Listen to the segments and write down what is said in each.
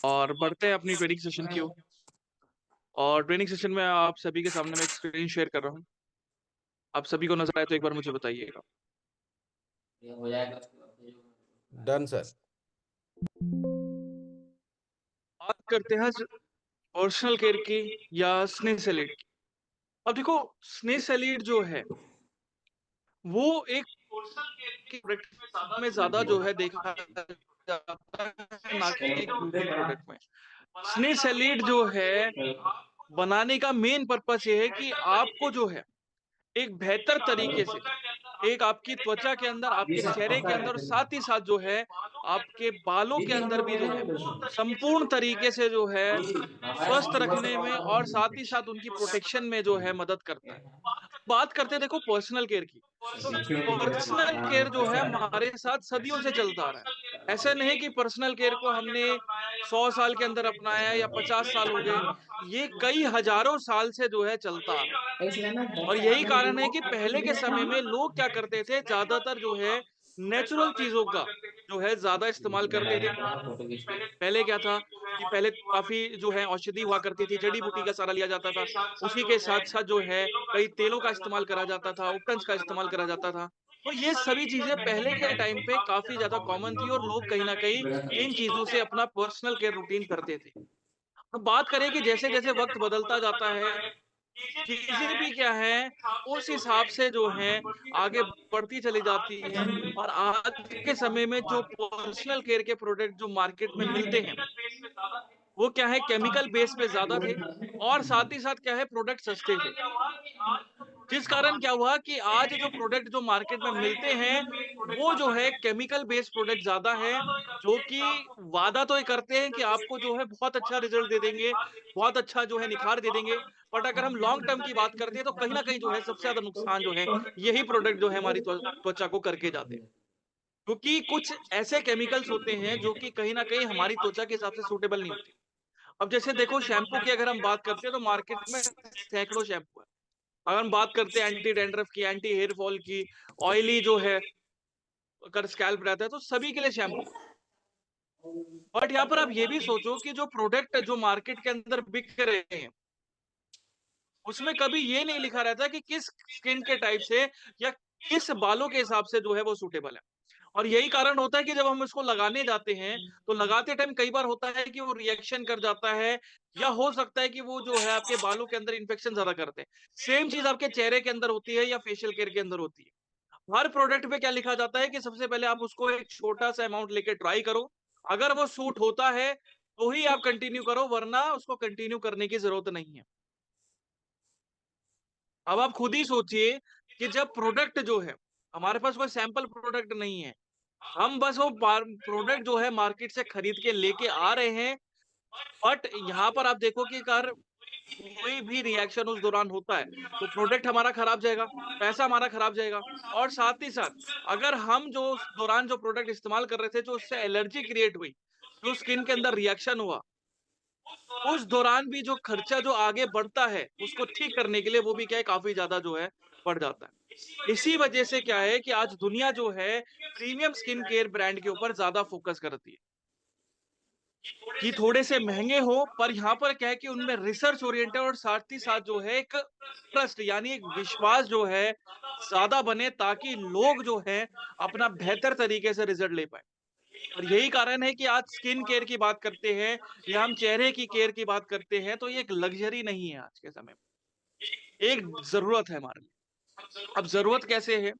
और बढ़ते हैं अपनी ट्रेनिंग सेशन की ओर। और ट्रेनिंग सेशन में आप सभी के सामने मैं एक स्क्रीन शेयर कर रहा हूँ। आप सभी को नजर आए तो एक बार मुझे बताइएगा। Done sir. बात करते हैं पर्सनल केयर की या स्नेह सैलेड की। अब देखो, स्नेह सैलेड जो है वो एक पर्सनल केयर के प्रोडक्ट में ज्यादा जो है देखा जाता है, ना कि एक ब्यूटी प्रोडक्ट में। स्नेह सैलेड जो है बनाने का मेन पर्पस ये है कि आपको जो है एक बेहतर तरीके से एक आपकी त्वचा के अंदर, आपके चेहरे के अंदर और साथ ही साथ जो है आपके बालों के अंदर भी जो है संपूर्ण तरीके से जो है स्वस्थ रखने में और साथ ही साथ उनकी प्रोटेक्शन में जो है मदद करता है। बात करते हैं देखो पर्सनल केयर की। तो पर्सनल केयर जो है हमारे साथ सदियों से चलता आ रहा है। ऐसा नहीं कि पर्सनल केयर को हमने 100 साल के अंदर अपनाया या 50 साल हो गए। ये कई हजारों साल से जो है चलता आ रहा है। और यही कारण है कि पहले के समय में लोग क्या करते थे, ज्यादातर जो है नेचुरल चीजों का जो है ज्यादा इस्तेमाल करते थे। पहले क्या था कि पहले काफी जो है औषधि हुआ करती थी, जड़ी बूटी का सहारा लिया जाता था। उसी के साथ साथ जो है कई तेलों का इस्तेमाल करा जाता था, उपटंस का इस्तेमाल करा जाता था। तो ये सभी चीजें पहले के टाइम पे काफी ज्यादा कॉमन थी और लोग कहीं ना कहीं इन चीजों से अपना पर्सनल केयर रूटीन करते थे। अब बात करें कि जैसे जैसे वक्त बदलता जाता है, चीज़ें भी क्या हैं, उस हिसाब से जो हैं आगे बढ़ती चली जाती हैं। और आज के समय में जो पर्सनल केयर के प्रोडक्ट जो मार्केट में मिलते हैं, वो क्या है केमिकल बेस पे ज़्यादा थे और साथ ही साथ क्या है प्रोडक्ट सस्ते थे। जिस कारण क्या हुआ कि आज जो प्रोडक्ट जो मार्केट में मिलते हैं, वो जो है केमिकल बेस्ड प्रोडक्ट ज़्यादा है, जो कि वादा तो ये करते हैं कि आपको जो है बहुत अच्छा रिज़ल्ट दे देंगे, बहुत अच्छा जो है निखार दे देंगे। बट अगर हम लॉन्ग टर्म की बात करते हैं तो कहीं न कहीं जो है सबसे ज़्यादा नुकसान जो है, यही प्रोडक्ट जो है हमारी त्वचा को करके जाते हैं। क्योंकि कुछ ऐसे केमिकल्स होते हैं जो कि कहीं न कहीं हमारी त्वचा के हिसाब से सूटेबल नहीं होते। अब जैसे देखो शैम्पू की अगर हम बात करते हैं तो मार्केट में सैकड़ों शैम्पू हैं। अगर हम बात करते हैं एंटी डैंड्रफ की, एंटी हेयर फॉल की, ऑयली जो है अगर स्कैल्प रहता है तो सभी के लिए शैम्पू। बट यहाँ पर आप ये भी सोचो कि जो प्रोडक्ट जो मार्केट के अंदर बिक रहे हैं, उसमें कभी ये नहीं लिखा रहता कि किस स्किन के टाइप से या किस बालों के हिसाब से जो है वो सूटेबल है। और यही कारण होता है कि जब हम इसको लगाने जाते हैं, तो लगाते टाइम कई बार होता है कि वो रिएक्शन कर जाता है या हो सकता है कि वो जो है आपके बालों के अंदर इन्फेक्शन ज़्यादा करते हैं। सेम चीज़ आपके चेहरे के अंदर होती है या फेशियल केयर के अंदर होती है। हर प्रोडक्ट पे क्या लिखा जाता है कि सबसे पहले आप उसको एक छोटा-सा अमाउंट लेके ट्राई करो। अगर वो सूट होता है, तो ही आप कंटिन्यू करो वरना उसको कंटिन्यू करने की ज़रूरत नहीं है। अब आप खुद ही सोचिए कि जब प्रोडक्ट जो है, हमारे पास कोई सैंपल प्रोडक्ट नहीं है। हम बस वो बार प्रोडक्ट जो है मार्केट से खरीद के लेके आ रहे हैं, बट यहाँ पर आप देखो कि अगर कोई भी रिएक्शन उस दौरान होता है, तो प्रोडक्ट हमारा खराब जाएगा, पैसा हमारा खराब जाएगा और साथ ही साथ अगर हम जो उस दौरान जो प्रोडक्ट इस्तेमाल कर रहे थे, जो उससे एलर्जी क्रिएट हुई, जो स्किन के अंदर रिएक्शन हुआ, उस दौरान भी जो खर्चा जो आगे बढ़ता है, उसको ठीक करने के लिए वो भी क्या है काफ़ी ज़्यादा जो है बढ़ जाता है। इसी वजह से क्या है कि आज दुनिया जो है प्रीमियम स्किन केयर ब्रांड के ऊपर ज़्यादा फ़ोकस करती है। कि थोड़े से महँगे हो पर यहाँ पर क्या है कि उनमें रिसर्च ओरिएंटेड और साथ ही साथ जो है एक ट्रस्ट यानी एक विश्वास जो है ज़्यादा बने ताकि लोग जो हैं अपना बेहतर तरीके से रिज़ल्ट ले पाएँ। और यही कारण है कि आज स्किन केयर की बात करते हैं या हम चेहरे की केयर की बात करते हैं तो ये एक लग्ज़री नहीं है आज के समय में। एक ज़रूरत है हमारे लिए। अब ज़रूरत कैसे है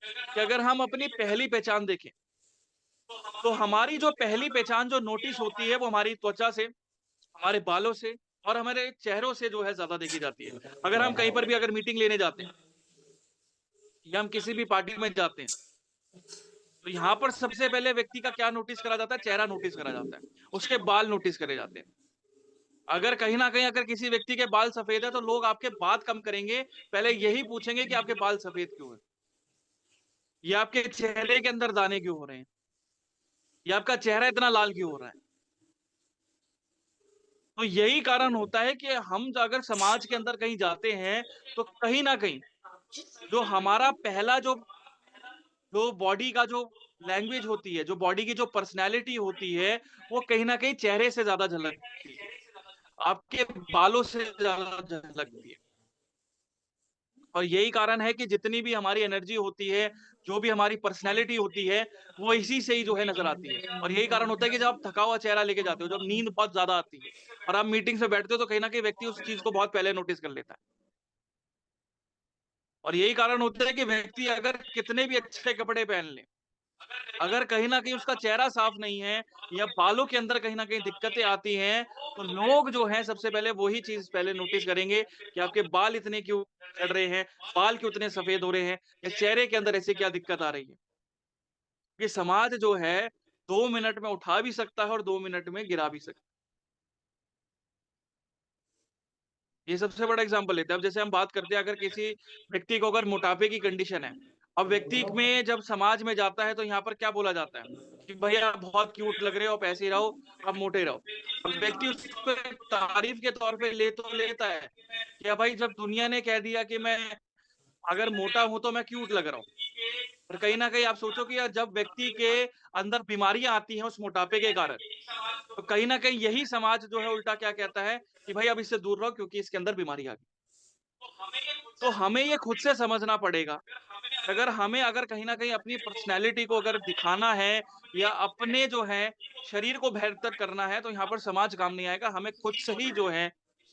कि अगर हम अपनी पहली पहचान देखें, तो हमारी जो पहली पहचान जो नोटिस होती है वो हमारी त्वचा से, हमारे बालों से और हमारे चेहरों से जो है ज़्यादा देखी जाती है। अगर हम कहीं पर भी अगर मीटिंग लेने जाते हैं या हम किसी भी पार्टी में जाते हैं, तो यहाँ पर सबसे पहले व्यक्ति का क्या नोटिस करा जाता है? चेहरा नोटिस करा जाता है। उसके बाल नोटिस करे जाते हैं। अगर कहीं न कहीं अगर किसी व्यक्ति के बाल सफ़ेद है तो लोग आपके बात कम करेंगे, पहले यही पूछेंगे कि आपके बाल सफ़ेद क्यों हैं? या आपके चेहरे के अंदर दाने क्यों हो रहे हैं? या आपका चेहरा इतना लाल क्यों हो रहा है? तो यही कारण होता है कि हम अगर समाज के अंदर कहीं जाते हैं, तो कहीं न कहीं जो हमारा पहला जो जो बॉडी का जो लैंग्वेज होती है, जो बॉडी की जो पर्सनैलिटी होती है, वो कहीं न कहीं चेहरे से ज़्यादा झलकती है, आपके बालों से ज़्यादा झलकती है। और यही कारण है कि जितनी भी हमारी एनर्जी होती है, जो भी हमारी पर्सनैलिटी होती है, वो इसी से ही जो है नज़र आती है। और यही कारण होता है कि जब आप थका हुआ चेहरा लेके जाते हो, जब नींद बहुत ज़्यादा आती है और आप मीटिंग्स में बैठते हो, तो कहीं न कहीं व्यक्ति उस चीज़ को बहुत पहले नोटिस कर लेता है। और यही कारण होता है कि व्यक्ति अगर कितने भी अच्छे कपड़े पहन ले, अगर कहीं न कहीं उसका चेहरा साफ नहीं है या बालों के अंदर कहीं न कहीं दिक्कतें आती हैं, तो लोग जो हैं सबसे पहले वही चीज़ पहले नोटिस करेंगे कि आपके बाल इतने क्यों झड़ रहे हैं, बाल क्यों इतने सफ़ेद हो रहे हैं या चेहरे के अंदर ऐसी क्या दिक्कत आ रही है। कि समाज जो है 2 मिनट में उठा भी सकता है और 2 मिनट में गिरा भी सकता है। ये सबसे बड़ा एग्ज़ाम्पल लेते हैं। अब जैसे हम बात करते हैं अगर किसी व्यक्ति को अगर मोटापे की कंडीशन है, अब व्यक्ति में जब समाज में जाता है तो यहाँ पर क्या बोला जाता है कि भैया आप बहुत क्यूट लग रहे हो, आप ऐसे ही रहो, आप मोटे रहो। अब व्यक्ति उसको एक तारीफ़ के तौर पे ले तो लेता है कि भाई जब दुनिया ने कह दिया कि मैं अगर मोटा हूँ तो मैं क्यूट लग रहा हूँ। और कहीं न कहीं आप सोचो कि यार जब व्यक्ति के अंदर बीमारियाँ आती हैं उस मोटापे के कारण, तो कहीं न कहीं यही समाज जो है उल्टा क्या कहता है कि भाई अब इससे दूर रहो क्योंकि इसके अंदर बीमारी आ गई। तो हमें ये खुद से समझना पड़ेगा, अगर कहीं न कहीं अपनी पर्सनैलिटी को अगर दिखाना है या अपने जो है शरीर को बेहतर करना है, तो यहाँ पर समाज काम नहीं आएगा। हमें खुद से ही जो है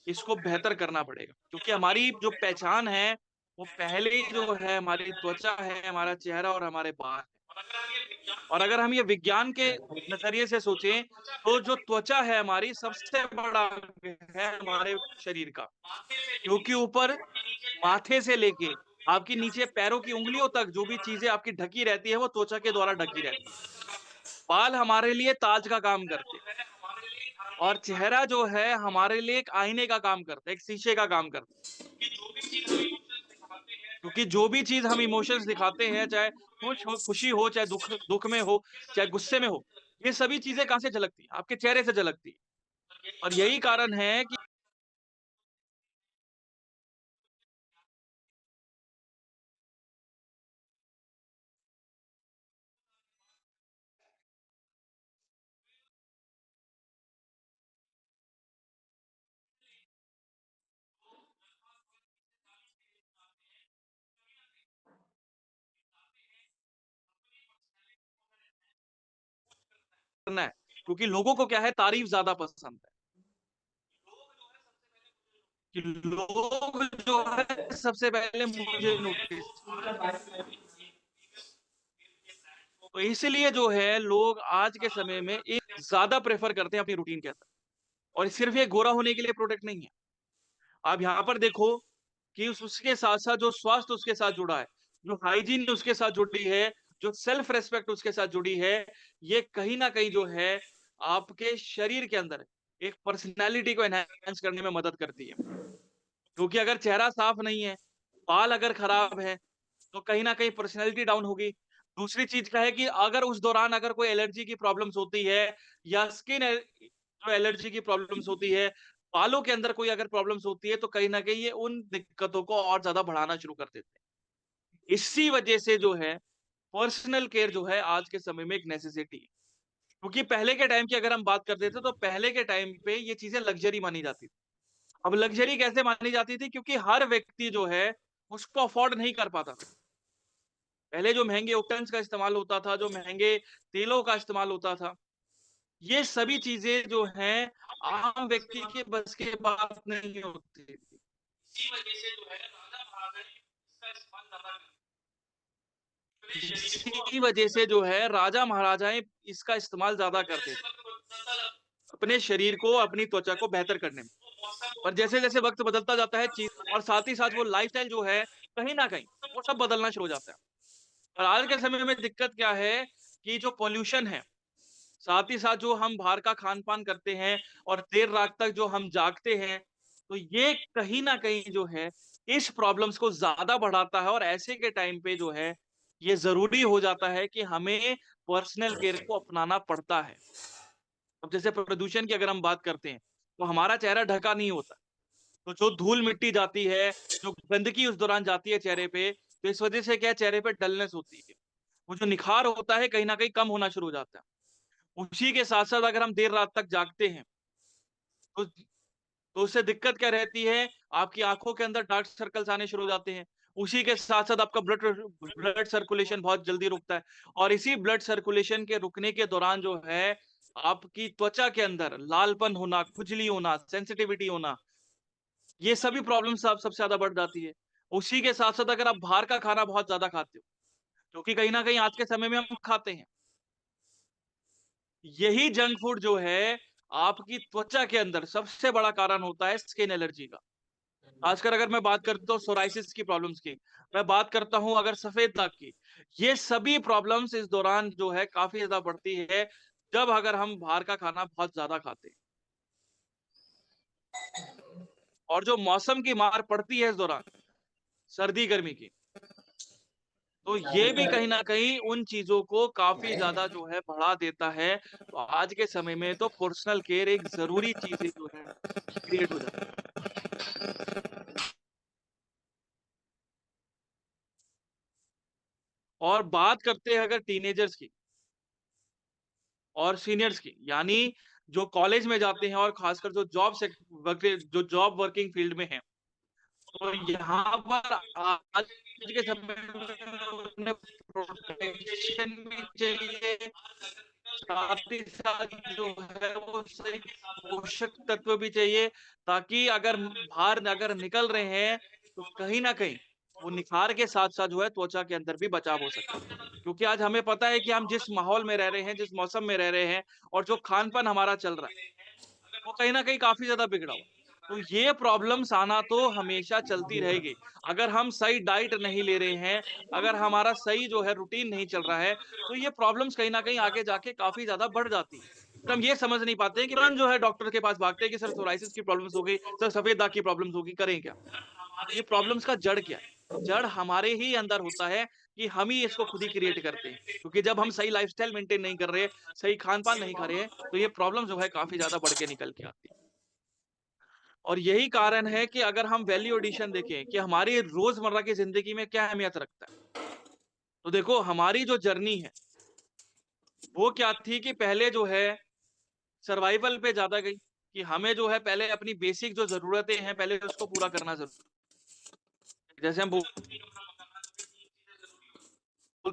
इसको बेहतर करना पड़ेगा। क्योंकि हमारी जो पहचान है, वो पहले ही जो है हमारी त्वचा है, हमारा चेहरा और हमारे बाल हैं। और अगर हम ये विज्ञान के नज़रिए से सोचें, तो जो त्वचा है हमारी सबसे बड़ा अंग है हमारे शरीर का। क्योंकि ऊपर माथे से लेके आपकी नीचे पैरों की उँगलियों तक जो भी चीज़ें आपकी ढकी रहती है, वो त्वचा के द्वारा ढकी रहती है। बाल हमारे लिए ताज का काम करते हैं और चेहरा जो है हमारे लिए एक आईने का काम करता है, एक शीशे का काम करता है। क्योंकि जो भी चीज़ हम इमोशंस दिखाते हैं, चाहे खुशी हो, चाहे दुःख दुःख में हो, चाहे गुस्से में हो, ये सभी चीज़ें कहाँ से झलकती हैं? आपके चेहरे से झलकती हैं। और यही कारण है कि करना है, क्योंकि लोगों को क्या है तारीफ़ ज़्यादा पसंद है। कि लोग जो है सबसे पहले मुझे नोटिस तो इसीलिए जो है लोग आज के समय में एक ज़्यादा प्रेफ़र करते हैं अपनी रूटीन के अंदर और सिर्फ़ ये गोरा होने के लिए प्रोडक्ट नहीं है। आप यहाँ पर देखो कि उसके साथ-साथ जो स्वास्थ्य उसके साथ जुड़ा है, जो हाइजीन उसके साथ जुड़ी है, जो सेल्फ रिस्पेक्ट उसके साथ जुड़ी है, ये कहीं न कहीं जो है आपके शरीर के अंदर एक पर्सनैलिटी को एनहांस करने में मदद करती है। क्योंकि अगर चेहरा साफ नहीं है, बाल अगर खराब है, तो कहीं न कहीं पर्सनैलिटी डाउन होगी। दूसरी चीज़ क्या है कि अगर उस दौरान अगर कोई एलर्जी की प्रॉब्लम्स होती है या स्किन जो एलर्जी की प्रॉब्लम्स होती है, बालों के अंदर कोई अगर प्रॉब्लम्स होती है, तो कहीं न कहीं ये उन दिक्कतों को और ज़्यादा बढ़ाना शुरू कर देते हैं। इसी वजह से जो है, पर्सनल केयर जो है आज के समय में एक नेसेसिटी है। क्योंकि पहले के टाइम की अगर हम बात करते थे, तो पहले के टाइम पे ये चीज़ें लग्ज़री मानी जाती थी। अब लग्ज़री कैसे मानी जाती थी? क्योंकि हर व्यक्ति जो है, उसको अफ़ोर्ड नहीं कर पाता था। पहले जो महँगे उपकरणस का इस्तेमाल होता था, जो महँगे तेलों का इस्तेमाल होता था, ये सभी चीज़ें जो हैं, आम व्यक्ति के बस की बात नहीं होती थी। इसी वजह से जो है राजा-महाराजा ने इसका इस्तेमाल ज़्यादा इसी वजह से जो है राजा-महाराजाएँ इसका इस्तेमाल ज़्यादा करते थे। अपने शरीर को, अपनी त्वचा को बेहतर करने में। और जैसे-जैसे वक़्त बदलता जाता है चीज़ और साथ ही साथ वो लाइफ़स्टाइल जो है, कहीं न कहीं वो सब बदलना शुरू हो जाता है। और आज के समय में दिक्कत क्या है कि जो पॉल्यूशन है, साथ ही साथ जो हम बाहर का खान-पान करते हैं और देर रात तक जो हम जागते हैं, तो ये कहीं न कहीं जो है, इस प्रॉब्लम्स को ज़्यादा बढ़ाता है और ऐसे के टाइम पे जो है, ये ज़रूरी हो जाता है कि हमें पर्सनल केयर को अपनाना पड़ता है। अब जैसे प्रदूषण की अगर हम बात करते हैं, तो हमारा चेहरा ढका नहीं होता। तो जो धूल-मिट्टी जाती है, जो गंदगी उस दौरान जाती है चेहरे पे, तो इस वजह से क्या है चेहरे पे डलनेस होती है। वो जो निखार होता है कहीं न कहीं कम होना शुरू हो जाता है। उसी के साथ-साथ अगर हम देर रात तक जागते हैं, तो उससे दिक्कत क्या रहती है, आपकी आँखों के अंदर डार्क सर्कल्स आने शुरू हो जाते हैं। उसी के साथ-साथ आपका ब्लड सर्कुलेशन बहुत जल्दी रुकता है और इसी ब्लड सर्कुलेशन के रुकने के दौरान जो है, आपकी त्वचा के अंदर लालपन होना, खुजली होना, सेंसिटिविटी होना, ये सभी प्रॉब्लम्स अब सबसे ज़्यादा बढ़ जाती है। उसी के साथ-साथ अगर आप बाहर का खाना बहुत ज़्यादा खाते हो, क्योंकि कहीं न कहीं आज के समय में हम खाते हैं। यही जंक फूड जो है, आपकी त्वचा के अंदर सबसे बड़ा कारण होता है स्किन एलर्जी का। खासकर अगर मैं बात करता हूँ सोराइसिस की प्रॉब्लम्स की, मैं बात करता हूँ अगर सफ़ेद दाग की, ये सभी प्रॉब्लम्स इस दौरान जो है काफ़ी ज़्यादा बढ़ती है, जब अगर हम बाहर का खाना बहुत ज़्यादा खाते हैं। और जो मौसम की मार पड़ती है इस दौरान, सर्दी-गर्मी की, तो ये भी कहीं न कहीं उन चीज़ों को काफ़ी ज़्यादा जो है बढ़ा देता है। तो आज के समय में तो पर्सनल केयर एक ज़रूरी चीज़ें जो है क्रिएट हो जाती है। और बात करते हैं अगर टीनेजर्स की और सीनियर्स की, यानी जो कॉलेज में जाते हैं और खासकर जो जॉब वर्किंग फील्ड में हैं, तो यहाँ पर आज के समय में उन्हें प्रोटेक्शन भी चाहिए, साथ ही साथ जो है वो सही पोषक तत्व भी चाहिए, ताकि अगर बाहर अगर निकल रहे हैं, तो कहीं न कहीं वो निखार के साथ-साथ जो है त्वचा के अंदर भी बचाव हो सके। क्योंकि आज हमें पता है कि हम जिस माहौल में रह रहे हैं, जिस मौसम में रह रहे हैं और जो खान-पान हमारा चल रहा है, वो कहीं न कहीं काफ़ी ज़्यादा बिगड़ा हुआ है। तो ये प्रॉब्लम्स आना तो हमेशा चलती रहेगी। अगर हम सही डाइट नहीं ले रहे हैं, अगर हमारा सही जो है रूटीन नहीं चल रहा है, तो ये प्रॉब्लम्स कहीं न कहीं आगे जाके काफ़ी ज़्यादा बढ़ जाती है। फिर हम ये समझ नहीं पाते हैं कि तुरंत जो है डॉक्टर के पास भागते हैं कि सर सोराइसिस की प्रॉब्लम्स हो गई, सर सफ़ेद दाग की प्रॉब्लम्स हो गई, करें क्या? ये प्रॉब्लम्स का जड़ क्या है? जड़ हमारे ही अंदर होता है कि हम ही इसको खुद ही क्रिएट करते हैं। क्योंकि जब हम सही लाइफ़स्टाइल मेंटेन नहीं कर रहे, सही खान-पान नहीं खा रहे हैं, तो ये प्रॉब्लम जो है काफ़ी ज़्यादा बढ़ के निकल के आती है। और यही कारण है कि अगर हम वैल्यू एडिशन देखें कि हमारी रोज़मर्रा की ज़िंदगी में क्या अहमियत रखता है। तो देखो हमारी जो जर्नी है, वो क्या थी कि पहले जो है सर्वाइवल पे ज़्यादा गई, कि हमें जो है पहले अपनी बेसिक जो ज़रूरतें हैं, पहले उसको पूरा करना ज़रूरी है। जैसे हम बोलते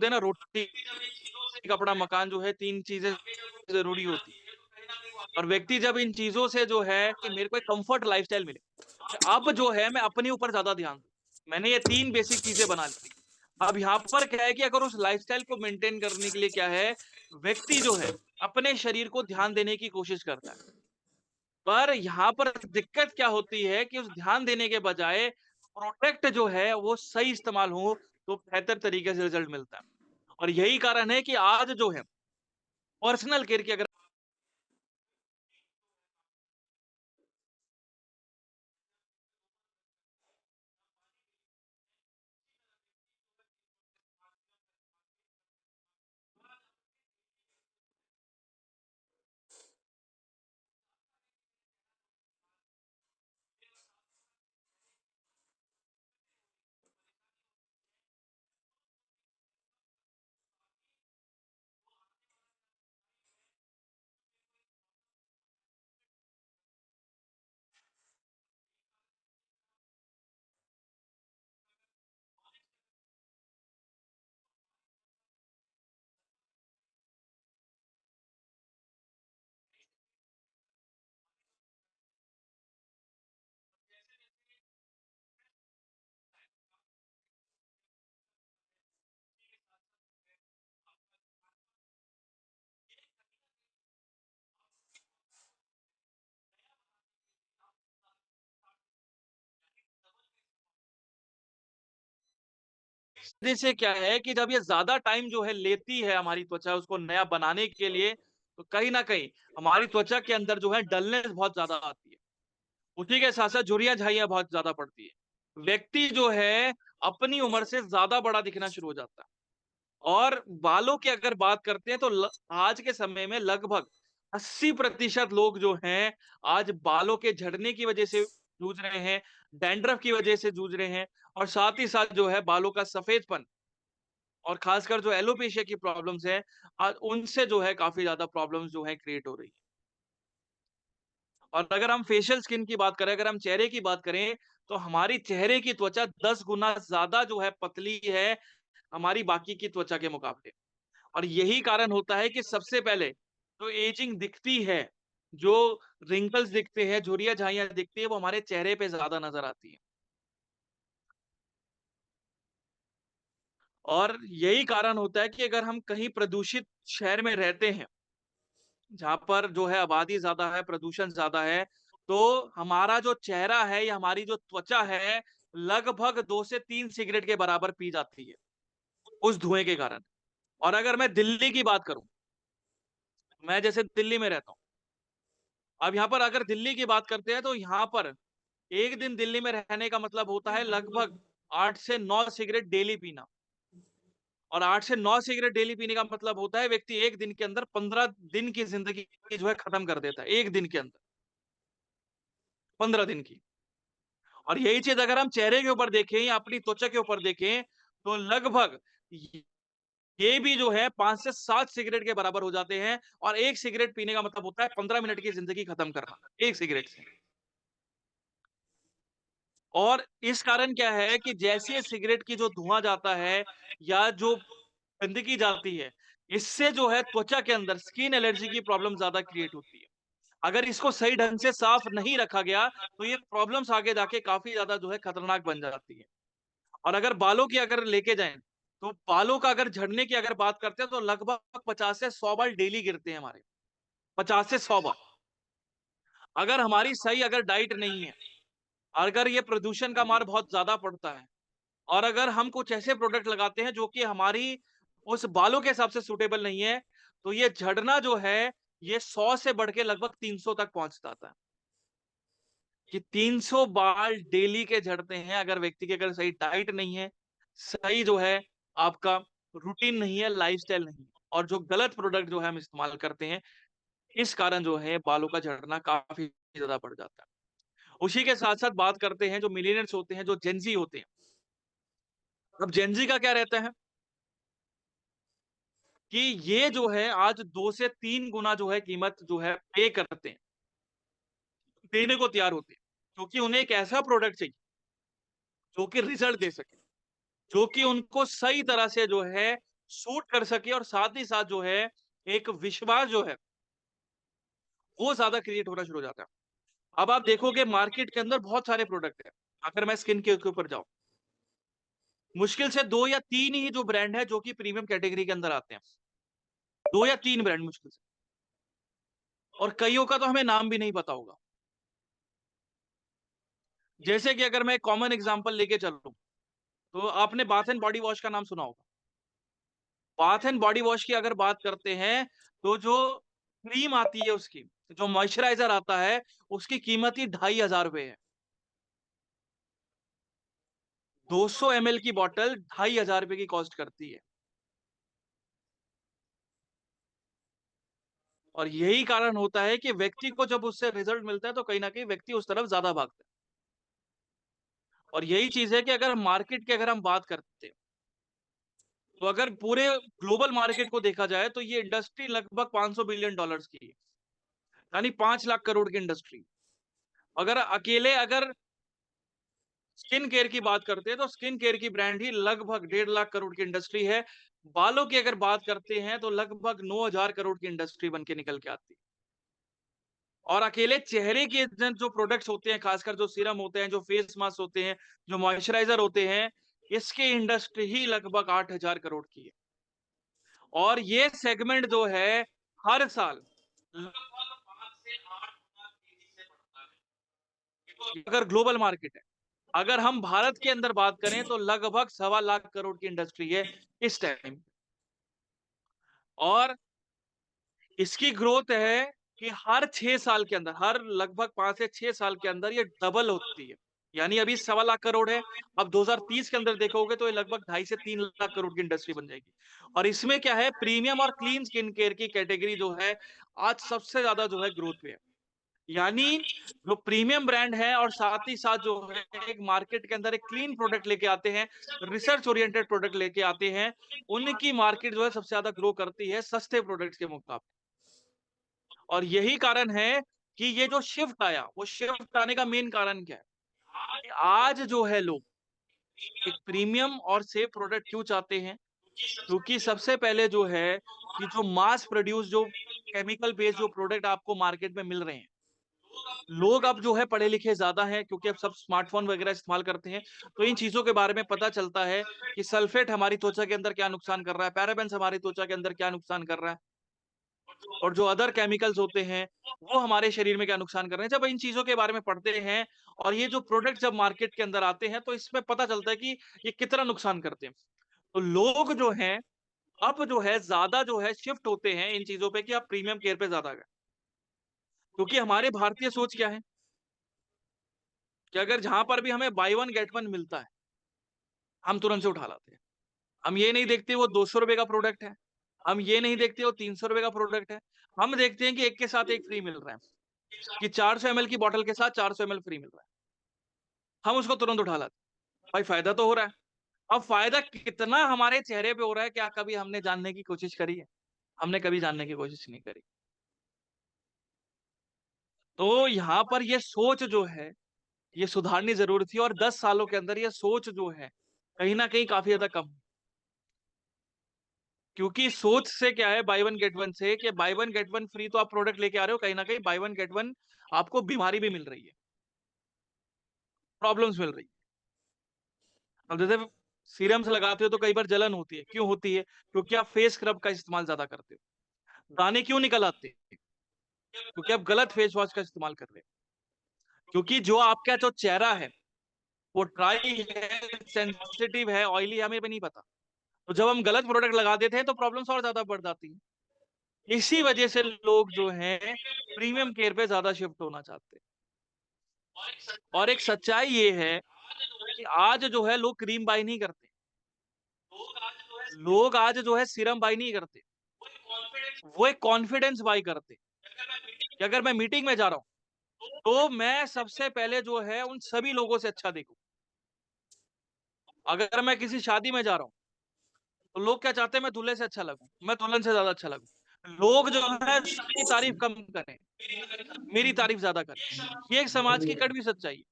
हैं ना रोटी, कपड़ा, मकान जो है 3 चीज़ें ज़रूरी होती हैं। और व्यक्ति जब इन चीज़ों से जो है कि मेरे को एक कम्फर्ट लाइफ़स्टाइल मिले, अब जो है मैं अपने ऊपर ज़्यादा ध्यान दूँ। मैंने ये 3 बेसिक चीज़ें बना ली। अब यहाँ पर क्या है कि अगर उस लाइफ़स्टाइल को मेंटेन करने के लिए क्या है, व्यक्ति जो है अपने शरीर को ध्यान देने की कोशिश करता है। पर यहाँ पर दिक्कत क्या होती है कि उस ध्यान देने के बजाय प्रोडक्ट जो है वो सही इस्तेमाल हो, तो बेहतर तरीके से रिज़ल्ट मिलता है। और यही कारण है कि आज जो है पर्सनल केयर की अगर से क्या है कि जब ये ज़्यादा टाइम जो है लेती है हमारी त्वचा उसको नया बनाने के लिए, तो कहीं न कहीं हमारी त्वचा के अंदर जो है डलनेस बहुत ज़्यादा आती है। उसी के साथ-साथ झुर्रियाँ-झाइयाँ बहुत ज़्यादा पड़ती है। व्यक्ति जो है अपनी उम्र से ज़्यादा बड़ा दिखना शुरू हो जाता है। और बालों की अगर बात करते हैं तो आज के समय में लगभग 80% लोग जो हैं आज बालों के झड़ने की वजह से जूझ रहे हैं, डैंड्रफ की वजह से जूझ रहे हैं और साथ ही साथ जो है बालों का सफेदपन और खासकर जो एलोपेशिया की प्रॉब्लम्स है, उनसे जो है काफ़ी ज़्यादा प्रॉब्लम्स जो है क्रिएट हो रही है। और अगर हम फेशियल स्किन की बात करें, अगर हम चेहरे की बात करें, तो हमारी चेहरे की त्वचा 10 गुना ज़्यादा जो है पतली है, हमारी बाकी की त्वचा के मुकाबले। और यही कारण होता है कि सबसे पहले जो एजिंग दिखती है, जो रिंकल्स दिखते हैं, झुर्रियाँ-झाइयाँ दिखती है, वो हमारे चेहरे पे ज़्यादा नज़र आती है। और यही कारण होता है कि अगर हम कहीं प्रदूषित शहर में रहते हैं, जहाँ पर जो है आबादी ज़्यादा है, प्रदूषण ज़्यादा है, तो हमारा जो चेहरा है या हमारी जो त्वचा है, लगभग 2 से 3 सिगरेट के बराबर पी जाती है, उस धुएँ के कारण। और अगर मैं दिल्ली की बात करूँ, मैं जैसे दिल्ली में रहता हूँ, अब यहाँ पर अगर दिल्ली की बात करते हैं, तो यहाँ पर 1 दिन दिल्ली में रहने का मतलब होता है लगभग 8 से 9 सिगरेट डेली पीना। और 8 से 9 सिगरेट डेली पीने का मतलब होता है व्यक्ति 1 दिन के अंदर 15 दिन की ज़िंदगी जो है खत्म कर देता है, 1 दिन के अंदर, 15 दिन की। और यही चीज़ अगर हम चेहरे के ऊपर देखें या अपनी त्वचा के ऊपर देखें, तो लगभग य ये भी जो है 5 से 7 सिगरेट के बराबर हो जाते हैं और 1 सिगरेट पीने का मतलब होता है 15 मिनट की ज़िंदगी खत्म करना, 1 सिगरेट से। और इस कारण क्या है कि जैसे सिगरेट की जो धुआँ जाता है या जो गंदगी जाती है, इससे जो है त्वचा के अंदर स्किन एलर्जी की प्रॉब्लम ज़्यादा क्रिएट होती है। अगर इसको सही ढंग से साफ नहीं रखा गया, तो ये प्रॉब्लम्स आगे जाके काफ़ी ज़्यादा जो है खतरनाक बन जाती है। और अगर बालों की अगर लेके जाएँ, तो बालों का अगर झड़ने की अगर बात करते हैं, तो लगभग 50 से 100 बाल डेली गिरते हैं हमारे, 50 से 100 बार। अगर हमारी सही अगर डाइट नहीं है, अगर ये प्रदूषण का मार बहुत ज़्यादा पड़ता है और अगर हम कुछ ऐसे प्रोडक्ट लगाते हैं जो कि हमारी उस बालों के हिसाब से सूटेबल नहीं है, तो ये झड़ना जो है, ये 100 से बढ़ के लगभग 300 तक पहुँच जाता है। कि 300 बाल डेली के झड़ते हैं अगर व्यक्ति की अगर सही डाइट नहीं है, सही जो है आपका रूटीन नहीं है, लाइफ़स्टाइल नहीं है और जो गलत प्रोडक्ट जो है हम इस्तेमाल करते हैं, इस कारण जो है बालों का झड़ना काफ़ी ज़्यादा बढ़ जाता है। उसी के साथ-साथ बात करते हैं जो मिलेनियल्स होते हैं, जो जेन ज़ी होते हैं। अब जेन ज़ी का क्या रहता है कि ये जो है आज 2 से 3 गुना जो है कीमत जो है पे करते हैं, देने को तैयार होते हैं। क्योंकि उन्हें एक ऐसा प्रोडक्ट चाहिए, जो कि रिज़ल्ट दे सके। जो कि उनको सही तरह से जो है सूट कर सके और साथ ही साथ जो है एक विश्वास जो है वो ज़्यादा क्रिएट होना शुरू हो जाता है। अब आप देखोगे मार्केट के अंदर बहुत सारे प्रोडक्ट हैं। अगर मैं स्किन केयर के ऊपर जाऊँ, मुश्किल से 2 या 3 ही जो ब्रांड है जो कि प्रीमियम कैटेगरी के अंदर आते हैं। 2 या 3 ब्रांड मुश्किल से और कइयों का तो हमें नाम भी नहीं पता होगा। जैसे कि अगर मैं कॉमन एग्ज़ाम्पल लेके चलूँ, तो आपने बाथ एंड बॉडी वॉश का नाम सुना होगा। बाथ एंड बॉडी वॉश की अगर बात करते हैं, तो जो क्रीम आती है उसकी, जो मॉइस्चराइज़र आता है, उसकी कीमत ही ₹2500 है। 200 एमएल की बॉटल ₹2500 की कॉस्ट करती है। और यही कारण होता है कि व्यक्ति को जब उससे रिज़ल्ट मिलता है, तो कहीं न कहीं व्यक्ति उस तरफ ज़्यादा भागता है। और यही चीज़ है कि अगर मार्केट की अगर हम बात करते हैं, तो अगर पूरे ग्लोबल मार्केट को देखा जाए, तो ये इंडस्ट्री लगभग $500 बिलियन की है। यानी 5 लाख करोड़ की इंडस्ट्री। अगर अकेले अगर स्किन केयर की बात करते हैं तो स्किन केयर की ब्रांड ही लगभग 1.5 लाख करोड़ की इंडस्ट्री है। बालों की अगर बात करते हैं तो लगभग 9,000 करोड़ की इंडस्ट्री बन के निकल के आती है। और अकेले चेहरे के जो प्रोडक्ट्स होते हैं, खासकर जो सीरम होते हैं, जो फेस मास्क होते हैं, जो मॉइस्चराइज़र होते हैं, इसकी इंडस्ट्री ही लगभग 8,000 करोड़ की है। और ये सेगमेंट जो है हर साल लगभग 5 से 8 गुना तेज़ी से बढ़ता है। अगर ग्लोबल मार्केट है। अगर हम भारत के अंदर बात करें तो लगभग 1.25 लाख करोड़ की इंडस्ट्री है इस टाइम। और इसकी ग्रोथ है कि हर 6 साल के अंदर, हर लगभग 5 से 6 साल के अंदर ये डबल होती है। यानी अभी 1.25 लाख करोड़ है, अब 2030 के अंदर देखोगे तो ये लगभग 2.5 से 3 लाख करोड़ की इंडस्ट्री बन जाएगी। और इसमें क्या है प्रीमियम और क्लीन स्किन केयर की कैटेगरी जो है, आज सबसे ज़्यादा जो है ग्रोथ पे है। यानी जो प्रीमियम ब्रांड है और साथ ही साथ जो है एक मार्केट के अंदर एक क्लीन प्रोडक्ट लेके आते हैं, रिसर्च ओरिएंटेड प्रोडक्ट लेके आते हैं, उनकी मार्केट जो है सबसे ज़्यादा ग्रो करती है सस्ते प्रोडक्ट्स के मुकाबले। और यही कारण है कि ये जो शिफ्ट आया, वो शिफ्ट आने का मेन कारण क्या है? कि आज जो है लोग एक प्रीमियम और सेफ प्रोडक्ट क्यों चाहते हैं? क्योंकि सबसे पहले जो है कि जो मास प्रोड्यूस जो केमिकल बेस्ड जो प्रोडक्ट आपको मार्केट में मिल रहे हैं, लोग अब जो है पढ़े लिखे ज़्यादा हैं क्योंकि अब सब स्मार्टफ़ोन वगैरह इस्तेमाल करते हैं, तो इन चीज़ों के बारे में पता चलता है कि सल्फेट हमारी त्वचा के अंदर क्या नुकसान कर रहा है, पैराबेन्स हमारी त्वचा के अंदर क्या नुकसान कर रहा है और जो अदर केमिकल्स होते हैं, वो हमारे शरीर में क्या नुकसान कर रहे हैं। जब इन चीज़ों के बारे में पढ़ते हैं और ये जो प्रोडक्ट जब मार्केट के अंदर आते हैं, तो इसमें पता चलता है कि ये कितना नुकसान करते हैं। तो लोग जो हैं, अब जो है ज़्यादा जो है शिफ्ट होते हैं इन चीज़ों पे कि अब प्रीमियम केयर पे ज़्यादा गए। क्योंकि हमारे भारतीय सोच क्या है कि अगर जहाँ पर भी हमें बाय वन गेट वन मिलता है, हम तुरंत से उठा लाते हैं। हम ये नहीं देखते वो ₹200 का प्रोडक्ट है, हम ये नहीं देखते वो ₹300 का प्रोडक्ट है। हम देखते हैं कि एक के साथ एक फ्री मिल रहा है, कि 400 एमएल की बॉटल के साथ 400 एमएल फ्री मिल रहा है। हम उसको तुरंत उठा लाते हैं। भाई फ़ायदा तो हो रहा है। अब फ़ायदा कितना हमारे चेहरे पे हो रहा है, क्या कभी हमने जानने की कोशिश करी है? हमने कभी जानने की कोशिश नहीं करी। तो यहाँ पर ये सोच जो है, ये सुधारनी ज़रूरी थी और 10 सालों के अंदर ये सोच जो है, कहीं न कहीं काफ़ी ज़्यादा कम हुई। क्योंकि सोच से क्या है बाय वन गेट वन से कि by one get one free तो आप प्रोडक्ट लेके आ रहे हो, कहीं न कहीं बाय वन गेट वन आपको बीमारी भी मिल रही है, प्रॉब्लम्स मिल रही है। अब जैसे सीरम्स लगाते हो तो कई बार जलन होती है, क्यों होती है? क्योंकि आप फेस स्क्रब का इस्तेमाल ज़्यादा करते हो। दाने क्यों निकल आते हैं? क्योंकि आप गलत फेस वॉश का इस्तेमाल कर रहे हो। क्योंकि जो आपका जो चेहरा है, वो ड्राई है, सेंसिटिव है, ऑयली है, हमें भी नहीं पता। तो जब हम गलत प्रोडक्ट लगा देते हैं तो प्रॉब्लम्स और ज़्यादा बढ़ जाती हैं। इसी वजह से लोग जो हैं प्रीमियम केयर पे ज़्यादा शिफ्ट होना चाहते हैं। और एक सच्चाई ये है कि आज जो है लोग क्रीम बाय नहीं करते। लोग आज जो है सीरम बाय नहीं करते। वो एक कॉन्फिडेंस बाय करते हैं कि अगर मैं मीटिंग में जा रहा हूँ, तो मैं सबसे पहले जो है उन सभी लोगों से अच्छा दिखूँ। अगर मैं किसी शादी में जा रहा हूँ, तो लोग क्या चाहते हैं मैं दूल्हे से अच्छा लगूँ, मैं दुल्हन से ज़्यादा अच्छा लगूँ। लोग जो है उसकी तारीफ़ कम करें, मेरी तारीफ़ ज़्यादा करें। ये एक समाज की कड़वी सच्चाई है।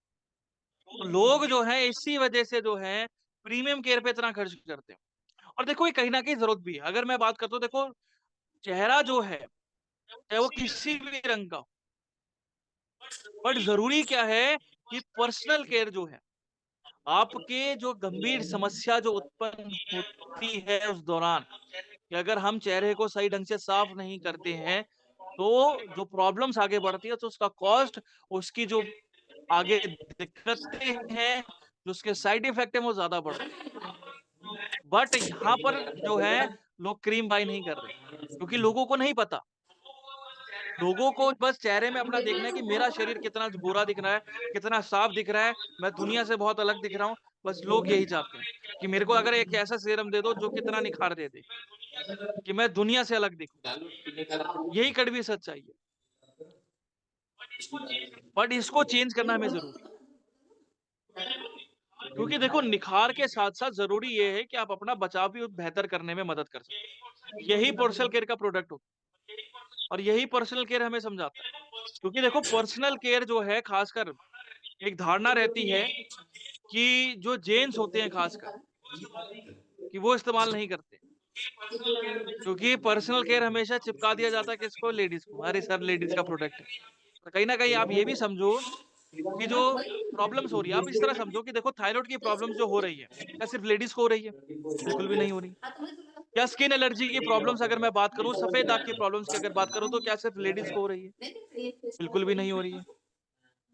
तो लोग जो हैं इसी वजह से जो है प्रीमियम केयर पे इतना खर्च करते हैं। और देखो ये कहीं न कहीं ज़रूरत भी है। अगर मैं बात करता हूँ देखो चेहरा जो है, चाहे वो किसी भी रंग का हो, बट ज़रूरी क्या है कि पर्सनल केयर जो है, आपके जो गंभीर समस्या जो उत्पन्न होती है उस दौरान, कि अगर हम चेहरे को सही ढंग से साफ नहीं करते हैं, तो जो प्रॉब्लम्स आगे बढ़ती है तो उसका कॉस्ट, उसकी जो आगे दिक्कतें हैं, जो उसके साइड इफ़ेक्ट हैं वो ज़्यादा बढ़ते हैं। बट यहाँ पर जो है लोग क्रीम बाय नहीं कर रहे, क्योंकि लोगों को नहीं पता। लोगों को बस चेहरे में अपना देखना है कि मेरा शरीर कितना गोरा दिख रहा है, कितना साफ दिख रहा है, मैं दुनिया से बहुत अलग दिख रहा हूँ। बस लोग यही चाहते हैं कि मेरे को अगर एक ऐसा सीरम दे दो जो कितना निखार दे दे, कि मैं दुनिया से अलग दिखूँ। यही कड़वी सच्चाई है। बट इसको चेंज करना हमें ज़रूरी है। क्योंकि देखो निखार के साथ-साथ ज़रूरी ये है कि आप अपना बचाव भी बेहतर करने में मदद कर सकें। यही पर्सनल केयर का प्रोडक्ट होता है और यही पर्सनल केयर हमें समझाता है। क्योंकि देखो पर्सनल केयर जो है खासकर एक धारणा रहती है कि जो जेंट्स होते हैं खासकर, कि वो इस्तेमाल नहीं करते। क्योंकि पर्सनल केयर हमेशा चिपका दिया जाता है किसको? लेडीज़ को। अरे सर लेडीज़ का प्रोडक्ट है। तो कहीं न कहीं आप ये भी समझो कि जो प्रॉब्लम्स हो रही है, आप इस तरह समझो कि देखो थायरॉइड की प्रॉब्लम्स जो हो रही है, क्या सिर्फ़ लेडीज़ को हो रही है? बिल्कुल भी नहीं हो रही। क्या स्किन एलर्जी की प्रॉब्लम्स अगर मैं बात करूँ, सफ़ेद दाग की प्रॉब्लम्स की अगर बात करूँ, तो क्या सिर्फ़ लेडीज़ को हो रही है? बिल्कुल भी नहीं हो रही है।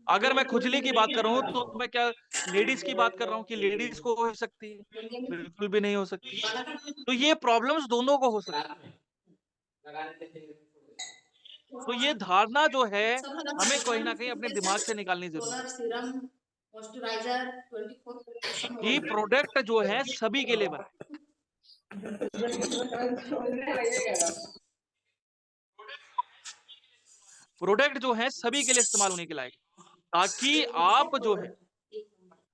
अगर मैं खुजली की बात कर रहा हूँ, तो मैं क्या लेडीज़ की बात कर रहा हूँ कि लेडीज़ को हो सकती है? बिल्कुल भी नहीं हो सकती। तो ये प्रॉब्लम्स दोनों को हो सकती है। तो ये धारणा जो है, हमें कहीं न कहीं अपने दिमाग से निकालनी ज़रूरी है सीरम मॉइस्चराइजर 24 सब कि प्रोडक्ट जो है सभी के लिए बनाएँ। प्रोडक्ट जो है सभी के लिए इस्तेमाल होने के लायक, ताकि आप जो है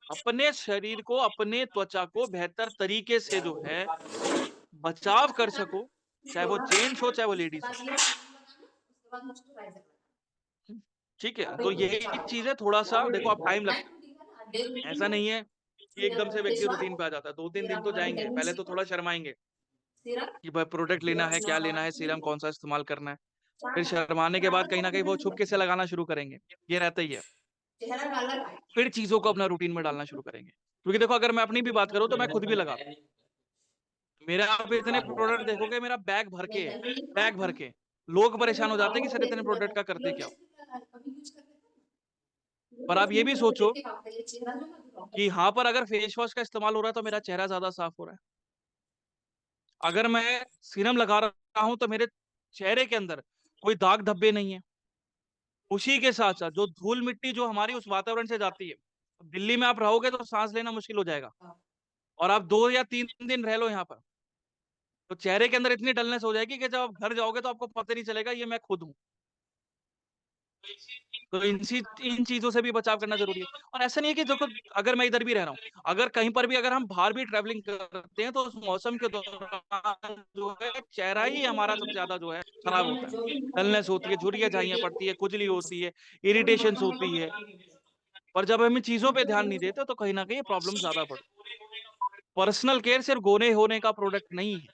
अपने शरीर को, अपने त्वचा को बेहतर तरीके से जो है बचाव कर सको, चाहे वो जेंट्स हो चाहे वो लेडीज हो। उसके बाद मॉइस्चराइजर ठीक है, तो लगाना। यही चीज है, थोड़ा सा देखो आप टाइम लगता है, ऐसा नहीं है कि एकदम से व्यक्ति फेस रूटीन पे आ जाता है। 2-3 फिर दिन तो आपका जाएंगे, विटामिन पहले सी तो का थोड़ा शर्माएंगे सिरप कि भाई प्रोडक्ट फिर लेना है, अपना क्या लेना है, सीरम कौन सा इस्तेमाल करना है। फिर चार शर्माने फिर के बाद आपका कहीं ना कहीं वो कॉन्फिडेंस छुपके से बढ़ेगा, लगाना शुरू करेंगे, ये रहता ही है। चेहरा का अलग आएगा। फिर चीजों को अपना रूटीन में डालना शुरू करेंगे, क्योंकि देखो अगर मैं अपनी भी बात करूं तो मैं खुद भी लगाता हूं। मेरे आप इतने प्रोडक्ट देखोगे, मेरा बैग भर के है, मेंटल बैग भर के। लोग परेशान हो जाते हैं कि सर इतने जाता प्रोडक्ट है का करते क्या हो। ग्लोनेस भी कभी यूज करते थे पर ना, आप ये भी सोचो देख के आपका ये चेहरा जो है डॉक्टर कि यहाँ पर अगर फेस वॉश का इस्तेमाल हो रहा है तो मेरा चेहरा ज्यादा साफ हो रहा है। अगर मैं सीरम लगा रहा हूं तो मेरे चेहरे के अंदर कोई दाग धब्बे नहीं है। उसी के साथ साथ जो धूल मिट्टी जो हमारी उस वातावरण से जाती है, दिल्ली में आप रहोगे तो सांस लेना मुश्किल हो जाएगा, और आप 2 या 3 दिन रह लो यहाँ पर, तो चेहरे के अंदर इतनी डलनेस हो जाएगी कि जब आप घर जाओगे तो आपको पता नहीं चलेगा ये मैं खुद हूँ। तो इन चीजों से भी बचाव करना जरूरी है। और ऐसा नहीं है कि देखो अगर मैं इधर भी रह रहा हूँ, अगर कहीं पर भी अगर हम बाहर भी ट्रैवलिंग करते हैं तो उस मौसम के दौरान जो है चेहरा ही हमारा सबसे ज्यादा जो है खराब किरण होता में है। जो भी डलनेस होती है, झुर्रियां झाइयां पड़ती है, खुजली होती है, इरिटेशंस होती है। पर जब हम इन चीजों पे ध्यान नहीं देते तो कहीं ना कहीं प्रॉब्लम ज्यादा बढ़ती है। पर्सनल केयर सिर्फ गोरे होने का प्रोडक्ट नहीं है,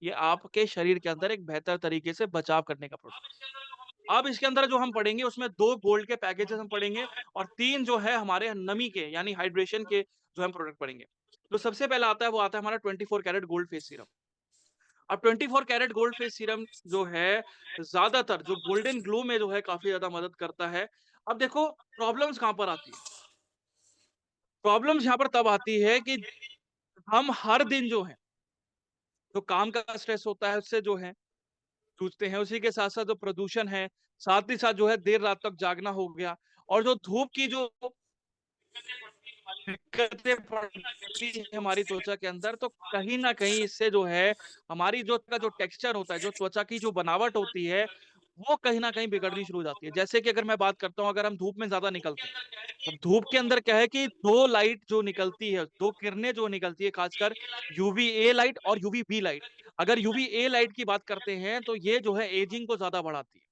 ये आपके शरीर के अंदर एक बेहतर तरीके से बचाव करने का प्रोडक्ट। अब इसके अंदर जो हम पढ़ेंगे उसमें 2 गोल्ड के पैकेजेस हम पढ़ेंगे, और 3 जो है हमारे नमी के यानी हाइड्रेशन के जो हम प्रोडक्ट पढ़ेंगे। तो सबसे पहला आता है, वो आता है हमारा 24 कैरेट गोल्ड फेस सीरम। अब 24 कैरेट गोल्ड फेस सीरम जो है ज्यादातर जो गोल्डन ग्लो में जो है काफी ज्यादा मदद करता है। अब देखो प्रॉब्लम्स कहां पर आती है। प्रॉब्लम्स यहाँ पर तब आती है कि हम हर दिन जो है, जो काम का स्ट्रेस होता है उससे जो है जूझते हैं, उसी के साथ साथ जो प्रदूषण है, साथ ही साथ जो है देर रात तक जागना हो गया, और जो धूप की जो दिक्कतें पड़ती है हमारी त्वचा के अंदर, तो कहीं ना कहीं इससे जो है हमारी जो का जो टेक्सचर होता है, जो त्वचा की जो बनावट होती है, वो कहीं ना कहीं बिगड़नी शुरू हो जाती है। जैसे कि अगर मैं बात करता हूँ, अगर हम धूप में ज्यादा निकलते हैं, अब धूप के अंदर क्या है कि 2 लाइट जो निकलती है, 2 किरणें जो निकलती है, खासकर यूवी ए लाइट और यूवी बी लाइट। अगर यूवी ए लाइट की बात करते हैं तो ये जो है एजिंग को ज्यादा बढ़ाती है,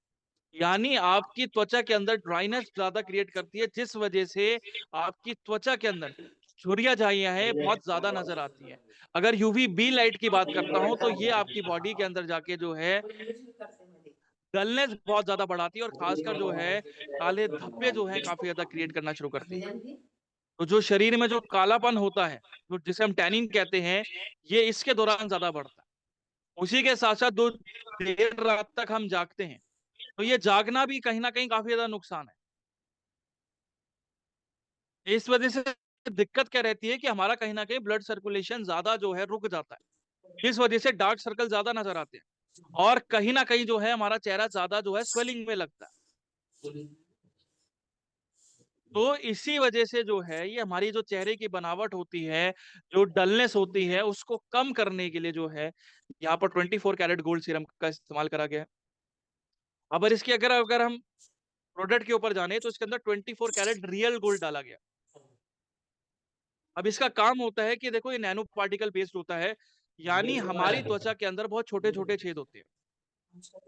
यानी आपकी त्वचा के अंदर ड्राइनेस ज्यादा क्रिएट करती है, जिस वजह से आपकी त्वचा के अंदर झुर्रियां जाइयां हैं बहुत ज्यादा नजर आती है। अगर यूवी बी लाइट की बात करता हूं तो ये आपकी बॉडी के अंदर जाके जो है यूज भी करते हैं देख डलनेस बहुत ज्यादा बढ़ाती है, और खासकर जो है काले धब्बे जो है काफी ज्यादा क्रिएट करना शुरू करती है। ऑक्सीजन भी तो जो शरीर में जो कालापन होता है, जो जिसे हम टैनिन कहते हैं, ये इसके दौरान ज्यादा बढ़ता है। उसी के साथ साथ जो देर रात तक हम जागते हैं, तो ये जागना भी कहीं ना कहीं काफी ज्यादा नुकसान है। इस वजह से दिक्कत क्या रहती है कि हमारा कहीं ना कहीं ब्लड सर्कुलेशन ज्यादा जो है रुक जाता है, इस वजह से डार्क सर्कल ज्यादा नजर आते हैं, और कहीं ना कहीं जो है हमारा चेहरा ज्यादा जो है स्वेलिंग में लगता है। तो इसी वजह से जो है ये हमारी जो चेहरे की बनावट होती है, जो डलनेस होती है, उसको कम करने के लिए जो है यहाँ पर 24 कैरेट गोल्ड सीरम का इस्तेमाल करा गया है। अब इसके अगर अगर हम प्रोडक्ट के ऊपर जाने तो इसके अंदर 24 कैरेट रियल गोल्ड डाला गया। अब इसका काम होता है कि देखो ये नैनो पार्टिकल बेस्ड होता है, यानी हमारी त्वचा के अंदर बहुत छोटे छोटे छेद होते हैं,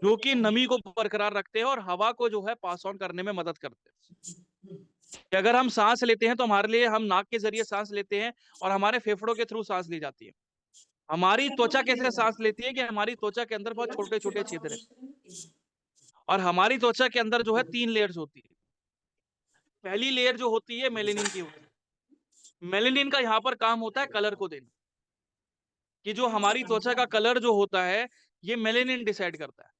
जो कि नमी को बरकरार रखते हैं और हवा को जो है पास ऑन करने में मदद करते हैं। कि अगर हम सांस लेते हैं तो हमारे लिए हम नाक के जरिए सांस लेते हैं, और हमारे फेफड़ों के थ्रू सांस ली जाती है। हमारी त्वचा कैसे सांस लेती है कि हमारी त्वचा के अंदर बहुत छोटे छोटे छेद रहते हैं, और हमारी त्वचा के अंदर जो है 3 लेयर्स होती है। पहली लेयर जो होती है मेलेनिन की होती है। मेलेनिन का यहाँ पर काम होता है कलर को देना, कि जो हमारी त्वचा का कलर जो होता है ये मेलेनिन डिसाइड करता है।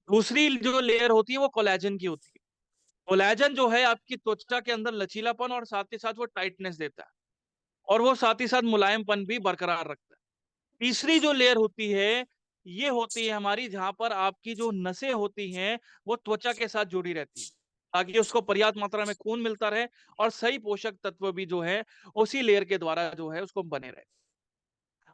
दूसरी जो लेयर होती है वो कोलेजन की होती है। कोलेजन जो है आपकी त्वचा के अंदर लचीलापन और साथ ही साथ वो टाइटनेस देता है, और वो साथ ही साथ मुलायमपन भी बरकरार रखता है। तीसरी जो लेयर होती है, ये होती है हमारी जहां पर आपकी जो नसें होती हैं वो त्वचा के साथ जुड़ी रहती है, ताकि उसको पर्याप्त मात्रा में खून मिलता रहे, और सही पोषक तत्व भी जो है उसी लेयर के द्वारा जो है उसको बने रहे।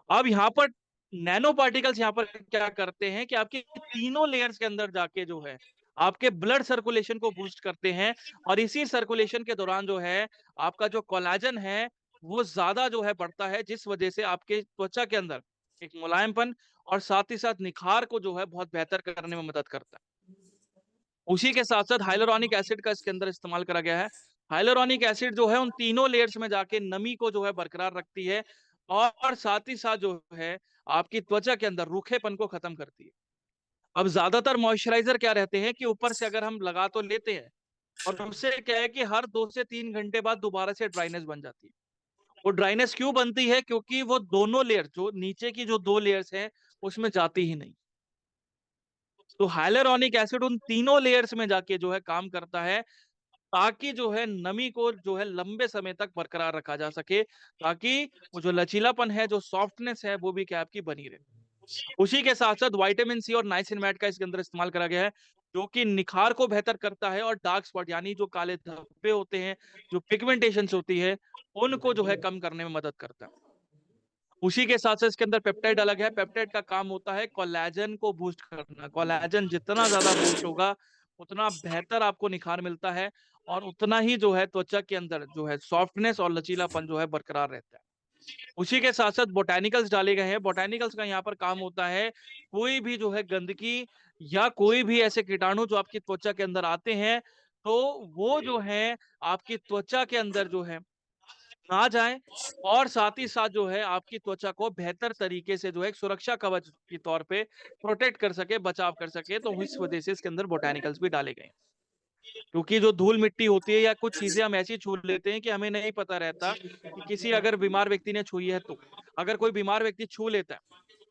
अब यहाँ पर नैनो पार्टिकल्स यहाँ पर क्या करते हैं कि आपके तीनों लेयर्स के अंदर जाके जो है आपके ब्लड सर्कुलेशन को बूस्ट करते हैं, और इसी सर्कुलेशन के दौरान जो है आपका जो कोलेजन है वो ज्यादा जो है बढ़ता है, जिस वजह से आपके त्वचा के अंदर एक मुलायमपन और साथ ही साथ निखार को जो है बहुत बेहतर करने में मदद करता है। उसी के साथ साथ हाइलुरोनिक एसिड का इसके अंदर इस्तेमाल करा गया है। हाइलुरोनिक एसिड जो है उन तीनों लेयर्स में जाके नमी को जो है बरकरार रखती है, और साथ ही साथ जो है आपकी त्वचा के अंदर रूखेपन को खत्म करती है। अब ज्यादातर मॉइस्चराइजर क्या रहते हैं कि ऊपर से अगर हम लगा तो लेते हैं, और उससे क्या है कि हर 2 से 3 घंटे बाद दोबारा से ड्राइनेस बन जाती है। वो ड्राइनेस क्यों बनती है? क्योंकि वो दोनों लेयर, जो नीचे की जो 2 लेयर्स हैं, उसमें जाती ही नहीं। तो हाइलुरोनिक एसिड उन तीनों लेयर्स में जाके जो है काम करता है, ताकि जो है नमी को जो है लंबे समय तक बरकरार रखा जा सके, ताकि वो जो लचीलापन है, जो सॉफ्टनेस है, वो भी क्या आपकी बनी रहे। उसी के साथ साथ विटामिन सी और नाइसिनमेट का इसके अंदर इस्तेमाल करा गया है, जो कि निखार को बेहतर करता है, और डार्क स्पॉट यानी जो काले धब्बे होते हैं, जो पिगमेंटेशन होती है, उनको जो है कम करने में मदद करता है। उसी के साथ साथ इसके अंदर पेप्टाइड अलग है। पेप्टाइड का काम होता है कोलेजन को बूस्ट करना। कोलेजन जितना ज्यादा बूस्ट होगा, उतना बेहतर आपको निखार मिलता है, और उतना ही जो है त्वचा के अंदर जो है सॉफ्टनेस और लचीलापन जो है बरकरार रहता है। उसी के साथ साथ बोटेनिकल्स डाले गए हैं। बोटेनिकल्स का यहाँ पर काम होता है, कोई भी जो है गंदगी या कोई भी ऐसे कीटाणु जो आपकी त्वचा के अंदर आते हैं, तो वो जो है आपकी त्वचा के अंदर जो है ना जाए, और साथ ही साथ जो है आपकी त्वचा को बेहतर तरीके से जो है एक सुरक्षा कवच के तौर पे प्रोटेक्ट कर सके, बचाव कर सके। तो इस वजह से इसके अंदर बोटेनिकल्स भी डाले गए हैं। क्योंकि जो धूल मिट्टी होती है या कुछ चीजें हम ऐसी छू लेते हैं कि हमें नहीं पता रहता कि किसी अगर बीमार व्यक्ति ने छुई है तो। अगर कोई बीमार व्यक्ति छू लेता है,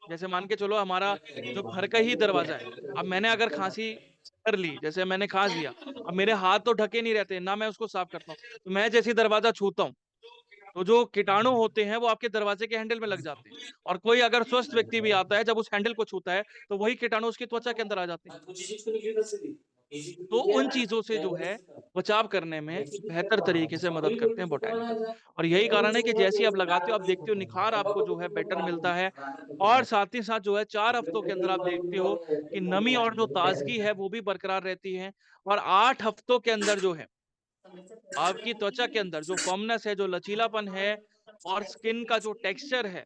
जैसे मान के चलो हमारा जो घर का ही दरवाजा है, अब मैंने अगर खांसी कर ली, जैसे मैंने खांस लिया, अब मेरे हाथ तो ढके नहीं रहते, ना मैं उसको साफ करता हूँ, तो मैं जैसे ही दरवाजा छूता हूँ, तो जो कीटाणु होते हैं वो आपके दरवाजे के हैंडल में लग जाते हैं, और कोई अगर स्वस्थ व्यक्ति भी आता है, जब उस हैंडल को छूता है, तो वही कीटाणु उसकी त्वचा के अंदर आ जाते हैं। तो उन चीजों से जो है बचाव करने में बेहतर तरीके से मदद करते हैं बोटैनिकल। और यही कारण है कि जैसे ही आप लगाते हो, आप देखते हो निखार आपको जो है बेटर मिलता है, और साथ ही साथ जो है 4 हफ्तों के अंदर आप देखते हो कि नमी और जो ताजगी है वो भी बरकरार रहती है, और 8 हफ्तों के अंदर जो है आपकी त्वचा के अंदर जो फर्मनेस है, जो लचीलापन है, और स्किन का जो टेक्सचर है,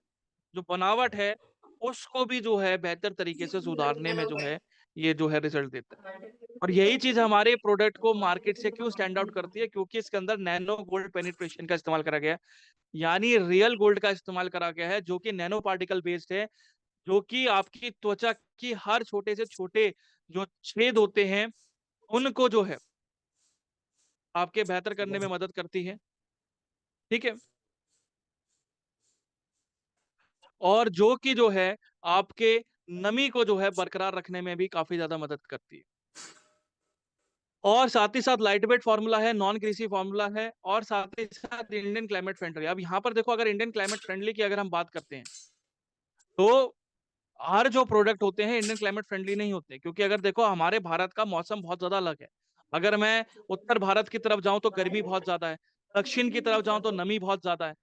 जो बनावट है, उसको भी जो है बेहतर तरीके से सुधारने में जो है ये जो है रिजल्ट देता है। और यही चीज हमारे प्रोडक्ट को मार्केट से क्यों स्टैंड आउट करती है, क्योंकि इसके अंदर नैनो गोल्ड पेनिट्रेशन का इस्तेमाल करा गया है, यानी रियल गोल्ड का इस्तेमाल करा गया है, जो कि नैनो पार्टिकल बेस्ड है, जो कि आपकी त्वचा की हर छोटे से छोटे जो छेद होते हैं, उनको जो है आपके बेहतर करने में मदद करती है। ठीक है। और जो कि जो है आपके नमी को जो है बरकरार रखने में भी काफी ज्यादा मदद करती है। और साथ ही साथ लाइट वेट फार्मूला है, नॉन ग्रीसी फार्मूला है, और साथ ही साथ इंडियन क्लाइमेट फ्रेंडली। अब यहाँ पर देखो, अगर इंडियन क्लाइमेट फ्रेंडली की अगर हम बात करते हैं, तो हर जो प्रोडक्ट होते हैं इंडियन क्लाइमेट फ्रेंडली नहीं होते, क्योंकि अगर देखो हमारे भारत का मौसम बहुत ज्यादा अलग है। अगर मैं उत्तर भारत की तरफ जाऊं तो गर्मी बहुत ज्यादा है, दक्षिण की तरफ जाऊं तो नमी बहुत ज्यादा है।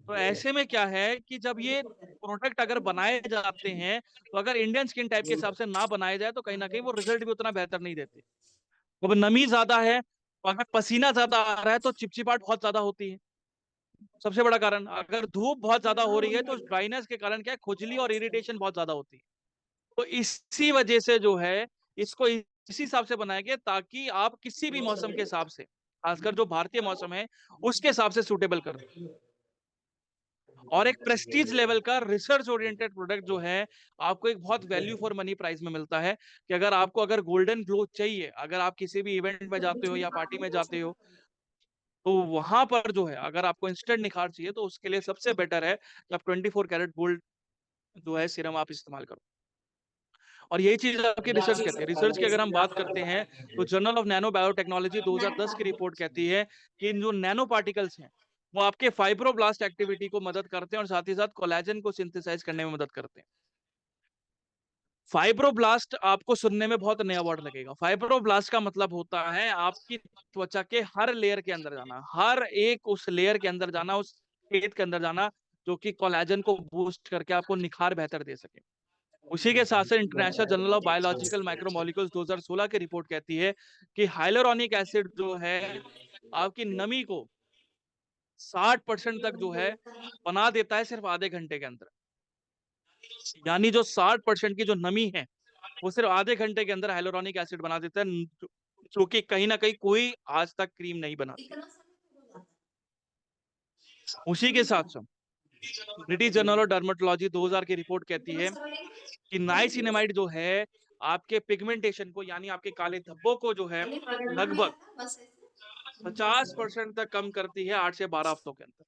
तो ऐसे में क्या है कि जब ये प्रोडक्ट अगर बनाए जाते हैं, तो अगर इंडियन स्किन टाइप के हिसाब से ना बनाए जाए, तो कहीं ना कहीं वो रिजल्ट भी उतना बेहतर नहीं देते। अब नमी ज्यादा है, और अगर पसीना ज्यादा आ रहा है, तो चिपचिपाहट बहुत ज्यादा होती है। सबसे बड़ा कारण, अगर धूप बहुत ज्यादा हो रही है, तो ड्राइनेस के कारण क्या है, खुजली और इरिटेशन बहुत ज्यादा होती है। तो इसी वजह से जो है इसको इसी हिसाब से बनाया गया, ताकि आप किसी भी मौसम के हिसाब से, खासकर जो भारतीय मौसम है, उसके हिसाब से सूटेबल कर दो। और एक प्रेस्टीज लेवल का रिसर्च ओरिएंटेड प्रोडक्ट जो है, आपको एक बहुत वैल्यू फॉर मनी प्राइस में मिलता है, कि अगर आपको अगर गोल्डन ग्लो चाहिए, अगर आप किसी भी इवेंट में जाते हो या पार्टी में जाते हो, तो वहां पर जो है अगर आपको इंस्टेंट निखार चाहिए, तो उसके लिए सबसे बेटर है कि आप 24 कैरेट गोल्ड जो है सीरम आप इस्तेमाल करो। और यही चीज आपकी रिसर्च कहती है। रिसर्च की अगर हम बात करते हैं, तो जर्नल ऑफ नैनो बायोटेक्नोलॉजी 2010 की रिपोर्ट कहती है कि इन जो नैनो पार्टिकल्स हैं, वो आपके फाइब्रोब्लास्ट एक्टिविटी को मदद करते हैं, और साथ ही साथ कोलेजन को सिंथेसाइज करने में मदद करते हैं। फाइब्रोब्लास्ट आपको सुनने में बहुत नया वर्ड लगेगा। फाइब्रोब्लास्ट का मतलब होता है आपकी त्वचा के हर लेयर के अंदर जाना, हर एक उस लेयर के अंदर जाना, उस छेद के अंदर जाना, जो कि कोलेजन को बूस्ट करके आपको निखार बेहतर दे सके। उसी के साथ साथ international journal of biological micromolecules 2016 की रिपोर्ट कहती है कि हाइलुरोनिक एसिड जो है आपकी नमी को 60% तक जो है बना देता है सिर्फ आधे घंटे के अंदर। यानी जो 60% की जो नमी है वो सिर्फ आधे घंटे के अंदर हाइलुरोनिक एसिड बना देता है, जो कि कहीं ना कहीं कोई आज तक क्रीम नहीं बनाती। इतना समय तो हो जाता उसी के साथ साथ ब्रिटिश जर्नल ऑफ डर्मेटोलॉजी 2000 की रिपोर्ट है। कहती इतना है समय लेंगे कि नाइसिनेमाइड जो है आपके पिगमेंटेशन को यानी आपके काले धब्बों को जो है खाली रगड़ना नहीं लगभग आता बस ऐसे 50% तक कम करती है 8 से 12 हफ्तों के अंदर।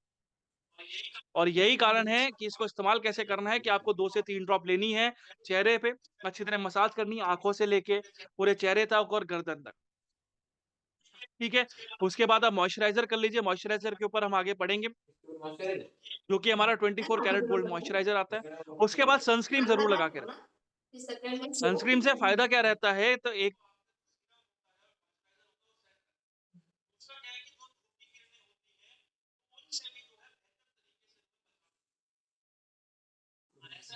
और यही कारण है कि इसको इस्तेमाल कैसे करना है कि आपको 2 से 3 ड्रॉप लेनी है चेहरे पे, अच्छी तरह मसाज करनी है आंखों से लेके पूरे चेहरे तक और गर्दन तक। ठीक है? उसके बाद आप मॉइस्चराइज़र कर लीजिए, मॉइस्चराइज़र के ऊपर हम आगे बढ़ेंगे, जो कि हमारा 24 कैरेट गोल्ड मॉइस्चराइज़र आता है। उसके बाद सनस्क्रीन ज़रूर आधा लगा के हो रखें। ना कि सेकंड में सनस्क्रीन से फ़ायदा क्या रहता है तो एक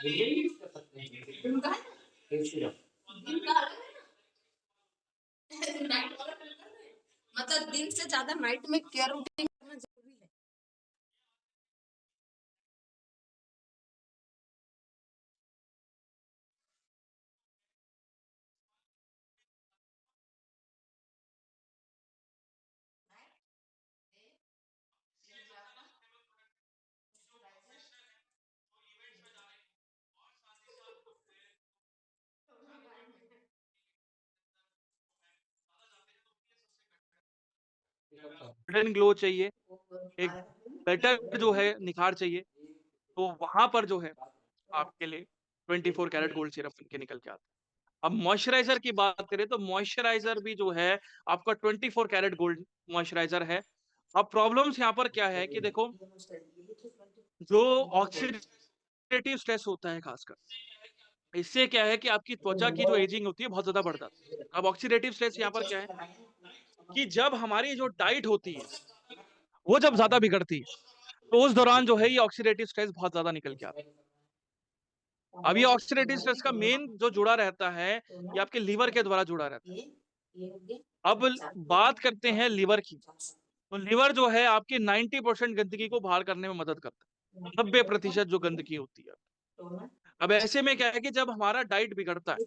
दिन का है दिन का अलग है ना नाइट वाला फिल्टर है मतलब दिन से ज्यादा नाइट में केयर रूटीन करना जरूरी है गोल्डन ग्लो चाहिए, एक बेटर जो है निखार चाहिए, तो वहाँ पर जो है आपके लिए 24 कैरेट गोल्ड सिरप बन के निकल के आता है। अब मॉइस्चराइज़र की बात करें तो मॉइस्चराइज़र भी जो है आपका 24 कैरेट गोल्ड मॉइस्चराइज़र है। अब प्रॉब्लम्स यहाँ पर क्या है कि देखो जो ऑक्सीडेटिव स्ट्रेस होता है खासकर, इससे क्या है कि आपकी त्वचा की जो एजिंग होती है बहुत ज़्यादा बढ़ जाती है। अब ऑक्सीडेटिव स्ट्रेस यहाँ पर क्या है कि जब हमारी जो डाइट होती है, वो जब ज़्यादा बिगड़ती है, तो उस दौरान जो है ये ऑक्सीडेटिव स्ट्रेस बहुत ज़्यादा निकल के आता है। अब ये ऑक्सीडेटिव स्ट्रेस का मेन जो जुड़ा रहता है, ये आपके लीवर के द्वारा जुड़ा रहता है। अब बात करते हैं लीवर की, तो लीवर जो है आपकी 90% गंदगी को बाहर करने में मदद करता है। 90% जो गंदगी होती है। अब ऐसे में क्या है कि जब हमारा डाइट बिगड़ता है,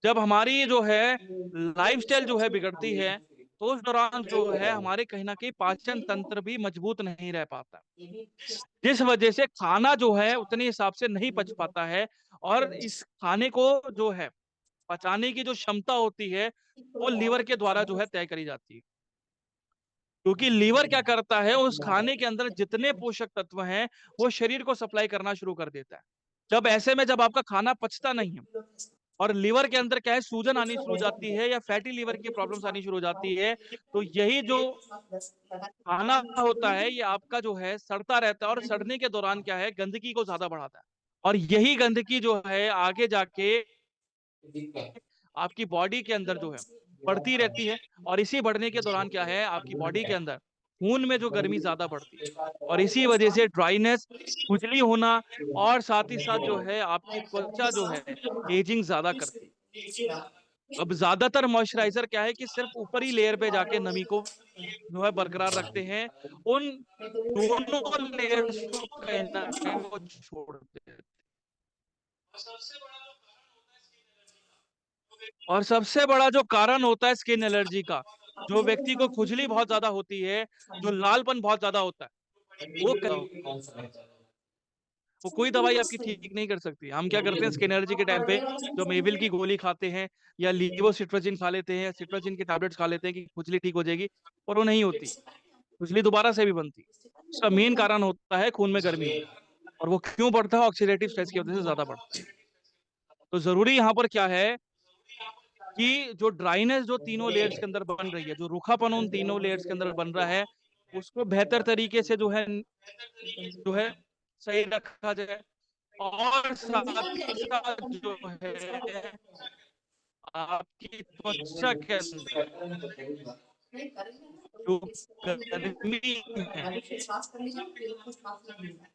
जब हमारी जो है लाइफ़स्टाइल जो है बिगड़ती है, तो उस दौरान जो है हमारे कहीं न कहीं पाचन तंत्र भी मजबूत नहीं रह पाता। जिस वजह से खाना जो है उतने हिसाब से नहीं पच पाता है और इस खाने को जो है पचाने की जो क्षमता होती है, वो लीवर के द्वारा जो है तय करी जाती है। क्योंकि लीवर क्या करता है उस खाने के अंदर जितने पोषक तत्व हैं, वो शरीर को सप्लाई करना शुरू कर देता है। जब ऐसे में जब आपका खाना पचता नहीं है और लीवर के अंदर क्या है सूजन आनी शुरू हो जाती है या फैटी लीवर की प्रॉब्लम्स आनी शुरू हो जाती है, तो यही जो खाना होता है ये आपका जो है सड़ता रहता है और सड़ने के दौरान क्या है गंदगी को ज़्यादा बढ़ाता है। और यही गंदगी जो है आगे जाके आपकी बॉडी के अंदर जो है बढ़ती रहती है और इसी बढ़ने के दौरान क्या है आपकी बॉडी के अंदर खून में जो गर्मी ज़्यादा बढ़ती है और इसी वजह से ड्राइनेस, खुजली होना और साथ ही साथ जो है आपकी त्वचा जो है एजिंग ज़्यादा करती है। अब ज़्यादातर मॉइस्चराइज़र क्या है कि सिर्फ़ ऊपरी लेयर पे जाके नमी को जो है बरकरार रखते हैं। उन दोनों लेयर्स को कहीं न कहीं वो छोड़ देते हैं। और सबसे बड़ा जो कारण होता है स्किन एलर्जी का, जो व्यक्ति को खुजली बहुत ज़्यादा होती है, जो लालपन बहुत ज़्यादा होता है, वो वो कोई दवाई आपकी ठीक नहीं कर सकती। हम क्या करते हैं स्किन एलर्जी के टाइम पे जो मेविल की गोली खाते हैं या लीवोसिट्राजिन खा लेते हैं, सिट्राजिन की टैबलेट्स खा लेते हैं कि खुजली ठीक हो जाएगी, और वो नहीं होती। खुजली दोबारा से भी बनती है। उसका मेन कारण होता है खून में गर्मी होना और वो क्यों बढ़ता है? ऑक्सीडेटिव स्ट्रेस की वजह से ज़्यादा बढ़ता है। तो ज़रूरी यहाँ पर क्या है कि जो ड्राइनेस जो तीनों लेयर्स के अंदर बन रही है, जो रूखापन उन तीनों लेयर्स के अंदर बन रहा है, उसको बेहतर तरीके से जो है सही रखा जाए और साथ ही साथ जो है आपकी त्वचा के अंदर नहीं करेंगे ना तो जो फेस पे ऑयल लगाइए ना गर्मी है पहले फेस वॉश कर लीजिए फिर उसको साफ कर लीजिए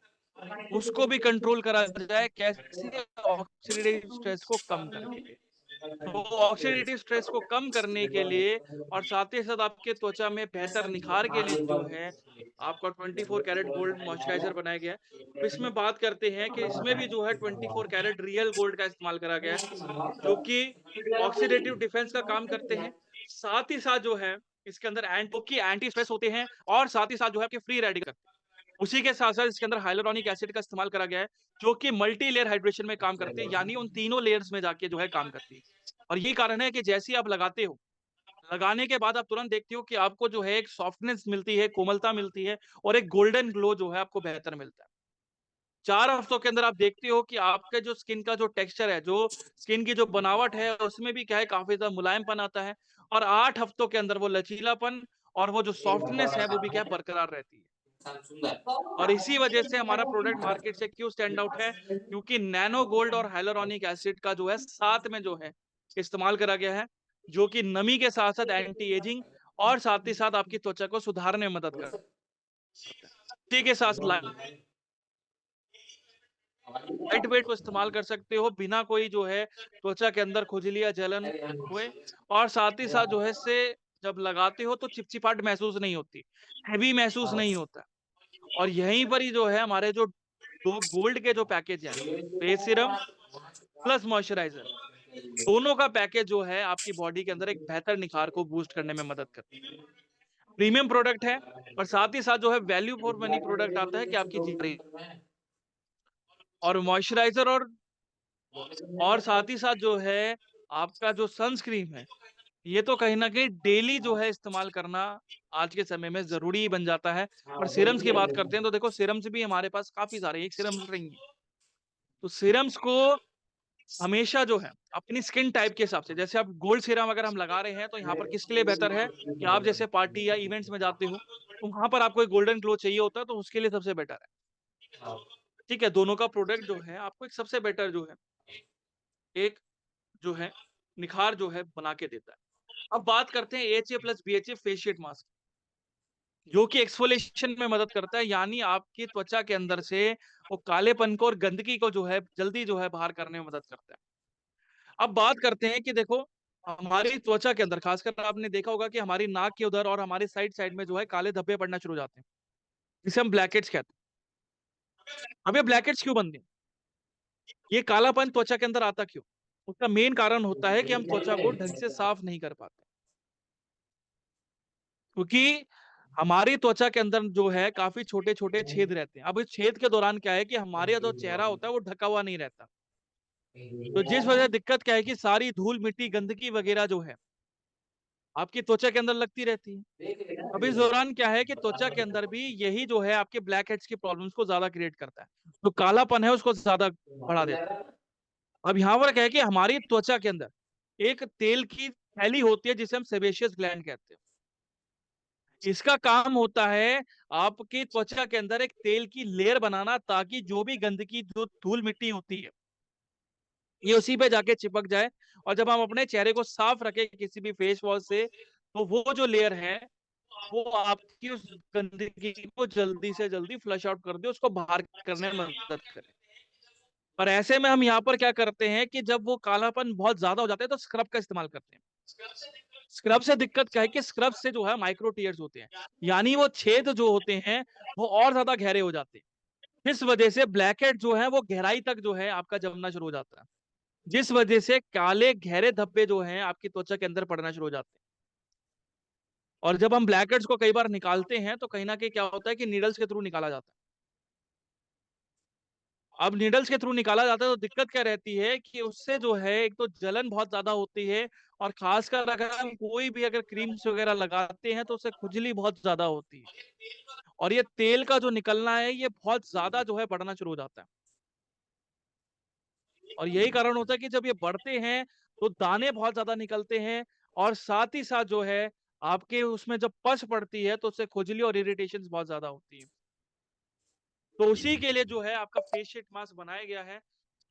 उसको भी कंट्रोल करा जाए, कैसे? ऑक्सीडेटिव स्ट्रेस को कम करके। तो ऑक्सीडेटिव स्ट्रेस को कम करने के लिए और साथ ही साथ आपके त्वचा में बेहतर निखार के लिए जो है आपका 24 कैरेट गोल्ड मॉइस्चराइजर बनाया गया है। अब इसमें बात करते हैं कि इसमें भी जो है 24 कैरेट रियल गोल्ड का इस्तेमाल करा गया है, जो कि ऑक्सीडेटिव डिफेंस का काम करते हैं। साथ ही साथ जो है इसके अंदर एंटी स्ट्रेस होते हैं और साथ ही साथ जो है आपके फ्री रेडिकल। उसी के साथ-साथ इसके अंदर हाइलुरोनिक एसिड का इस्तेमाल करा गया है, जो कि मल्टी लेयर हाइड्रेशन में काम करते हैं, यानी उन तीनों लेयर्स में जाके जो है काम करती है। और यही कारण है कि जैसे ही आप लगाते हो, लगाने के बाद आप तुरंत देखते हो कि आपको जो है एक सॉफ्टनेस मिलती है, कोमलता मिलती है और एक गोल्डन ग्लो जो है आपको बेहतर मिलता है। 4 हफ्तों के अंदर आप देखते हो कि आपके जो स्किन का जो टेक्सचर है, जो स्किन की जो बनावट है, उसमें भी क्या है काफ़ी ज़्यादा मुलायमपन आता है और 8 हफ्तों के अंदर वो लचीलापन और वो जो सॉफ्टनेस है, वो भी क्या है बरकरार रहती है। और इसी वजह से हमारा प्रोडक्ट मार्केट से क्यों स्टैंड आउट है, क्योंकि नैनो गोल्ड और हाइलुरोनिक एसिड का जो है साथ में जो है इस्तेमाल करा गया है, जो कि नमी के साथ-साथ एंटी एजिंग और साथ ही साथ आपकी त्वचा को सुधारने में मदद करता है। इसी के साथ लाइट वेट को इस्तेमाल कर सकते हो बिना कोई जो है त्वचा के अंदर खुजली या जलन हुए और साथ ही साथ जो है इससे जब लगाते हो तो चिपचिपाहट महसूस नहीं होती, हेवी महसूस नहीं होता। और यहीं पर ही जो है हमारे जो 2 गोल्ड के जो पैकेज हैं, फेस सीरम प्लस मॉइस्चराइज़र, दोनों का पैकेज जो है आपकी बॉडी के अंदर एक बेहतर निखार को बूस्ट करने में मदद करता है। प्रीमियम प्रोडक्ट है और साथ ही साथ जो है वैल्यू फॉर मनी प्रोडक्ट आता है कि आपकी और मॉइस्चराइज़र और साथ ही साथ जो है आपका जो सनस्क्रीन है, ये तो कहीं न कहीं डेली जो है इस्तेमाल करना आज के समय में ज़रूरी बन जाता है। और सीरम्स की बात करते हैं तो देखो सीरम्स भी हमारे पास काफ़ी सारे हैं, एक सीरम्स नहीं है। तो सीरम्स को हमेशा जो है अपनी स्किन टाइप के हिसाब से जैसे आप गोल्ड सीरम अगर हम लगा रहे हैं तो यहाँ पर किसके लिए बेहतर है कि आप जैसे पार्टी या इवेंट्स में जाते हो, तो वहाँ पर आपको एक गोल्डन ग्लो चाहिए होता है तो उसके लिए सबसे बेटर है। ठीक है? दोनों का प्रोडक्ट जो है आपको एक सबसे बेटर जो है, एक जो है निखार जो है बना के देता है। अब बात करते हैं AHA plus BHA face sheet mask, जो कि एक्सफोलिएशन में मदद करता है, यानी आपकी त्वचा के अंदर से वो कालेपन को और गंदगी को जो है जल्दी जो है बाहर करने में मदद करता है। अब बात करते हैं कि देखो हमारी त्वचा के अंदर खासकर आपने देखा होगा कि हमारी नाक के उधर और हमारी साइड साइड में जो है काले धब्बे पड़ना शुरू हो जाते हैं, जिसे हम ब्लैकहेड्स कहते हैं। अब ये ब्लैकहेड्स क्यों बनते हैं? ये कालापन त्वचा के अंदर आता क्यों? उसका मेन कारण होता है कि हम त्वचा को ढंग से साफ नहीं कर पाते। क्योंकि हमारी त्वचा के अंदर जो है काफ़ी छोटे-छोटे छेद रहते हैं। अब इस छेद के दौरान क्या है कि हमारे जो चेहरा होता है वो ढका हुआ नहीं रहता। तो जिस वजह से दिक्कत क्या है कि सारी धूल, मिट्टी, गंदगी वगैरह जो है आपकी त्वचा के अंदर लगती रहती है। अब इस दौरान क्या है कि त्वचा के अंदर भी यही जो है आपके ब्लैक हेड्स की प्रॉब्लम्स को ज़्यादा क्रिएट करता है। तो कालापन है उसको ज़्यादा बढ़ा देता है। अब यहाँ पर क्या है कि हमारी त्वचा के अंदर एक तेल की थैली होती है जिसे हम सेबेशियस ग्लैंड कहते हैं। इसका काम होता है आपकी त्वचा के अंदर एक तेल की लेयर बनाना ताकि जो भी गंदगी जो धूल मिट्टी होती है ये उसी पे जाके चिपक जाए और जब हम अपने चेहरे को साफ रखें किसी भी फेस वॉश से तो वो जो लेयर है वो आपकी उस गंदगी को जल्दी से जल्दी फ्लश आउट कर दे उसको बाहर करने में मदद करे। और ऐसे में हम यहाँ पर क्या करते हैं कि जब वो कालापन बहुत ज्यादा हो जाता है तो स्क्रब का इस्तेमाल करते हैं। स्क्रब से दिक्कत क्या है कि स्क्रब से जो है माइक्रो टीयर्स होते हैं, यानी वो छेद जो होते हैं वो और ज्यादा गहरे हो जाते हैं। इस वजह से ब्लैक हेड जो है वो गहराई तक जो है आपका जमना शुरू हो जाता है, जिस वजह से काले गहरे धब्बे जो हैं आपकी त्वचा के अंदर पड़ना शुरू हो जाते हैं। और जब हम ब्लैक हेड्स को कई बार निकालते हैं तो कहीं ना कहीं क्या होता है कि नीडल्स के थ्रू निकाला जाता है। अब नीडल्स के थ्रू निकाला जाता है तो दिक्कत क्या रहती है कि उससे जो है एक तो जलन बहुत ज्यादा होती है और खासकर अगर हम कोई भी अगर क्रीम्स वगैरह लगाते हैं तो उससे खुजली बहुत ज्यादा होती है और ये तेल का जो निकलना है ये बहुत ज्यादा जो है बढ़ना शुरू हो जाता है। और यही कारण होता है कि जब ये बढ़ते हैं तो दाने बहुत ज्यादा निकलते हैं और साथ ही साथ जो है आपके उसमें जब पस पड़ती है तो उससे खुजली और इरिटेशन बहुत ज्यादा होती है। तो उसी के लिए जो है आपका फेस शीट मास्क बनाया गया है,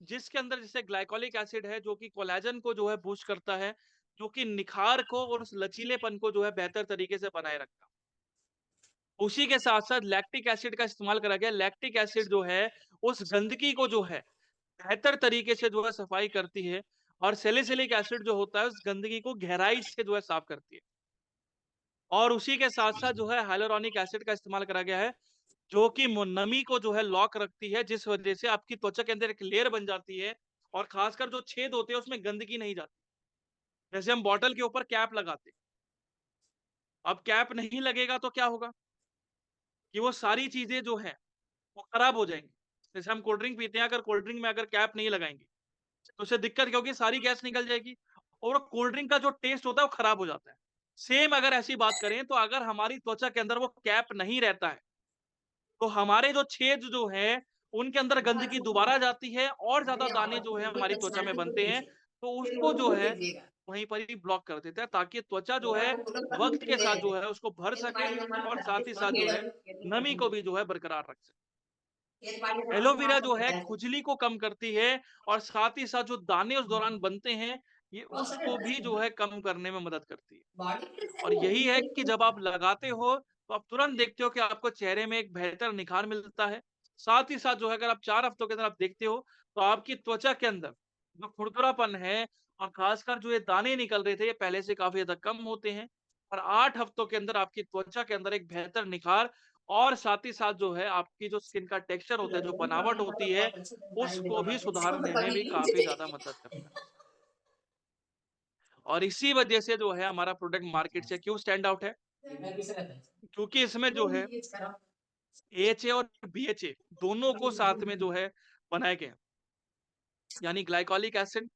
जिसके अंदर जैसे ग्लाइकोलिक एसिड है जो कि कोलेजन को जो है बूस्ट करता है, जो कि निखार को और उस लचीलेपन को जो है बेहतर तरीके से बनाए रखता है। उसी के साथ-साथ लैक्टिक एसिड का इस्तेमाल करा गया। लैक्टिक एसिड जो है, उस गंदगी को जो है, बेहतर तरीके से जो है सफाई करती है और सैलिसिलिक एसिड जो होता है, उस गंदगी को गहराई से जो है साफ करती है। और उसी के साथ-साथ जो है हाइलुरोनिक एसिड का इस्तेमाल करा गया है, जो कि मो नमी को जो है लॉक रखती है, जिस वजह से आपकी त्वचा के अंदर एक लेयर बन जाती है और खासकर जो छेद होते हैं, उसमें गंदगी नहीं जाती। जैसे हम बॉटल के ऊपर कैप लगाते हैं, अब कैप नहीं लगेगा तो क्या होगा? कि वो सारी चीज़ें जो हैं, वो खराब हो जाएँगी। जैसे हम कोल्ड ड्रिंक पीते हैं, अगर कोल्ड ड्रिंक में अगर कैप नहीं लगाएँगे, तो उससे दिक्कत क्या होगी? सारी गैस निकल जाएगी और कोल्ड ड्रिंक का जो टेस्ट होता है, वो खराब हो जाता है। सेम अगर ऐसी बात करें, तो अगर हमारी त्वचा के अंदर वो कैप नहीं रहता है, तो हमारे जो छेद जो हैं, उनके अंदर हाँ, गंदगी जो दोबारा जाती है और ज़्यादा पहले दाने जो हैं अपॉर्चुनिटी हमारी त्वचा में पर्सनैलिटी को बनते हैं, देखिए, तो फिर उसको वो जो वो है देखिएगा। वहीं पर ही ब्लॉक कर देता है ताकि त्वचा जो थोड़ा है वो बोलो कभी वक़्त के दे साथ दे जो है उसको भर ये सके तुम्हारी नंबर और बताते साथ ही साथ तुम्हारी जो हेडर है ये नमी को भी जो है बरकरार रख सके। ये तुम्हारी एलोवेरा नंबर जो है बताते खुजली को कम करती है और साथ ही साथ जो दाने उस दौरान बनते हैं, ये बहुत सारे उसको भी ड्रेस जो है कम करने में मदद करती है। बॉडी पे और सही है यही है ये कि जब आप लगाते हो, तो आप तुरंत देखते हो कि आपको चेहरे में एक बेहतर निखार मिलता है। साथ ही साथ जो है अगर आप 4 हफ्तों के अंदर आप देखते हो, तो आपकी त्वचा के अंदर जो खुरदरापन है और खासकर जो ये दाने निकल रहे थे, ये पहले से काफ़ी ज़्यादा कम होते हैं। और 8 हफ्तों के अंदर आपकी त्वचा के अंदर एक बेहतर निखार और साथ ही साथ जो है आपकी जो स्किन का टेक्सचर होता है, जो बनावट होती है, बहुत अच्छी जानकारी उसको देने भी वाले इसको तो सुधारने में कभी भी काफ़ी ज़्यादा नहीं मदद करता है। और इसी वजह से जो है हमारा प्रोडक्ट मार्केट से क्यों स्टैंड आउट है? क्योंकि इसमें जो है एएचए और बीएचए दोनों को साथ में जो है बनाए गए हैं। यानी ग्लाइकोलिक एसिड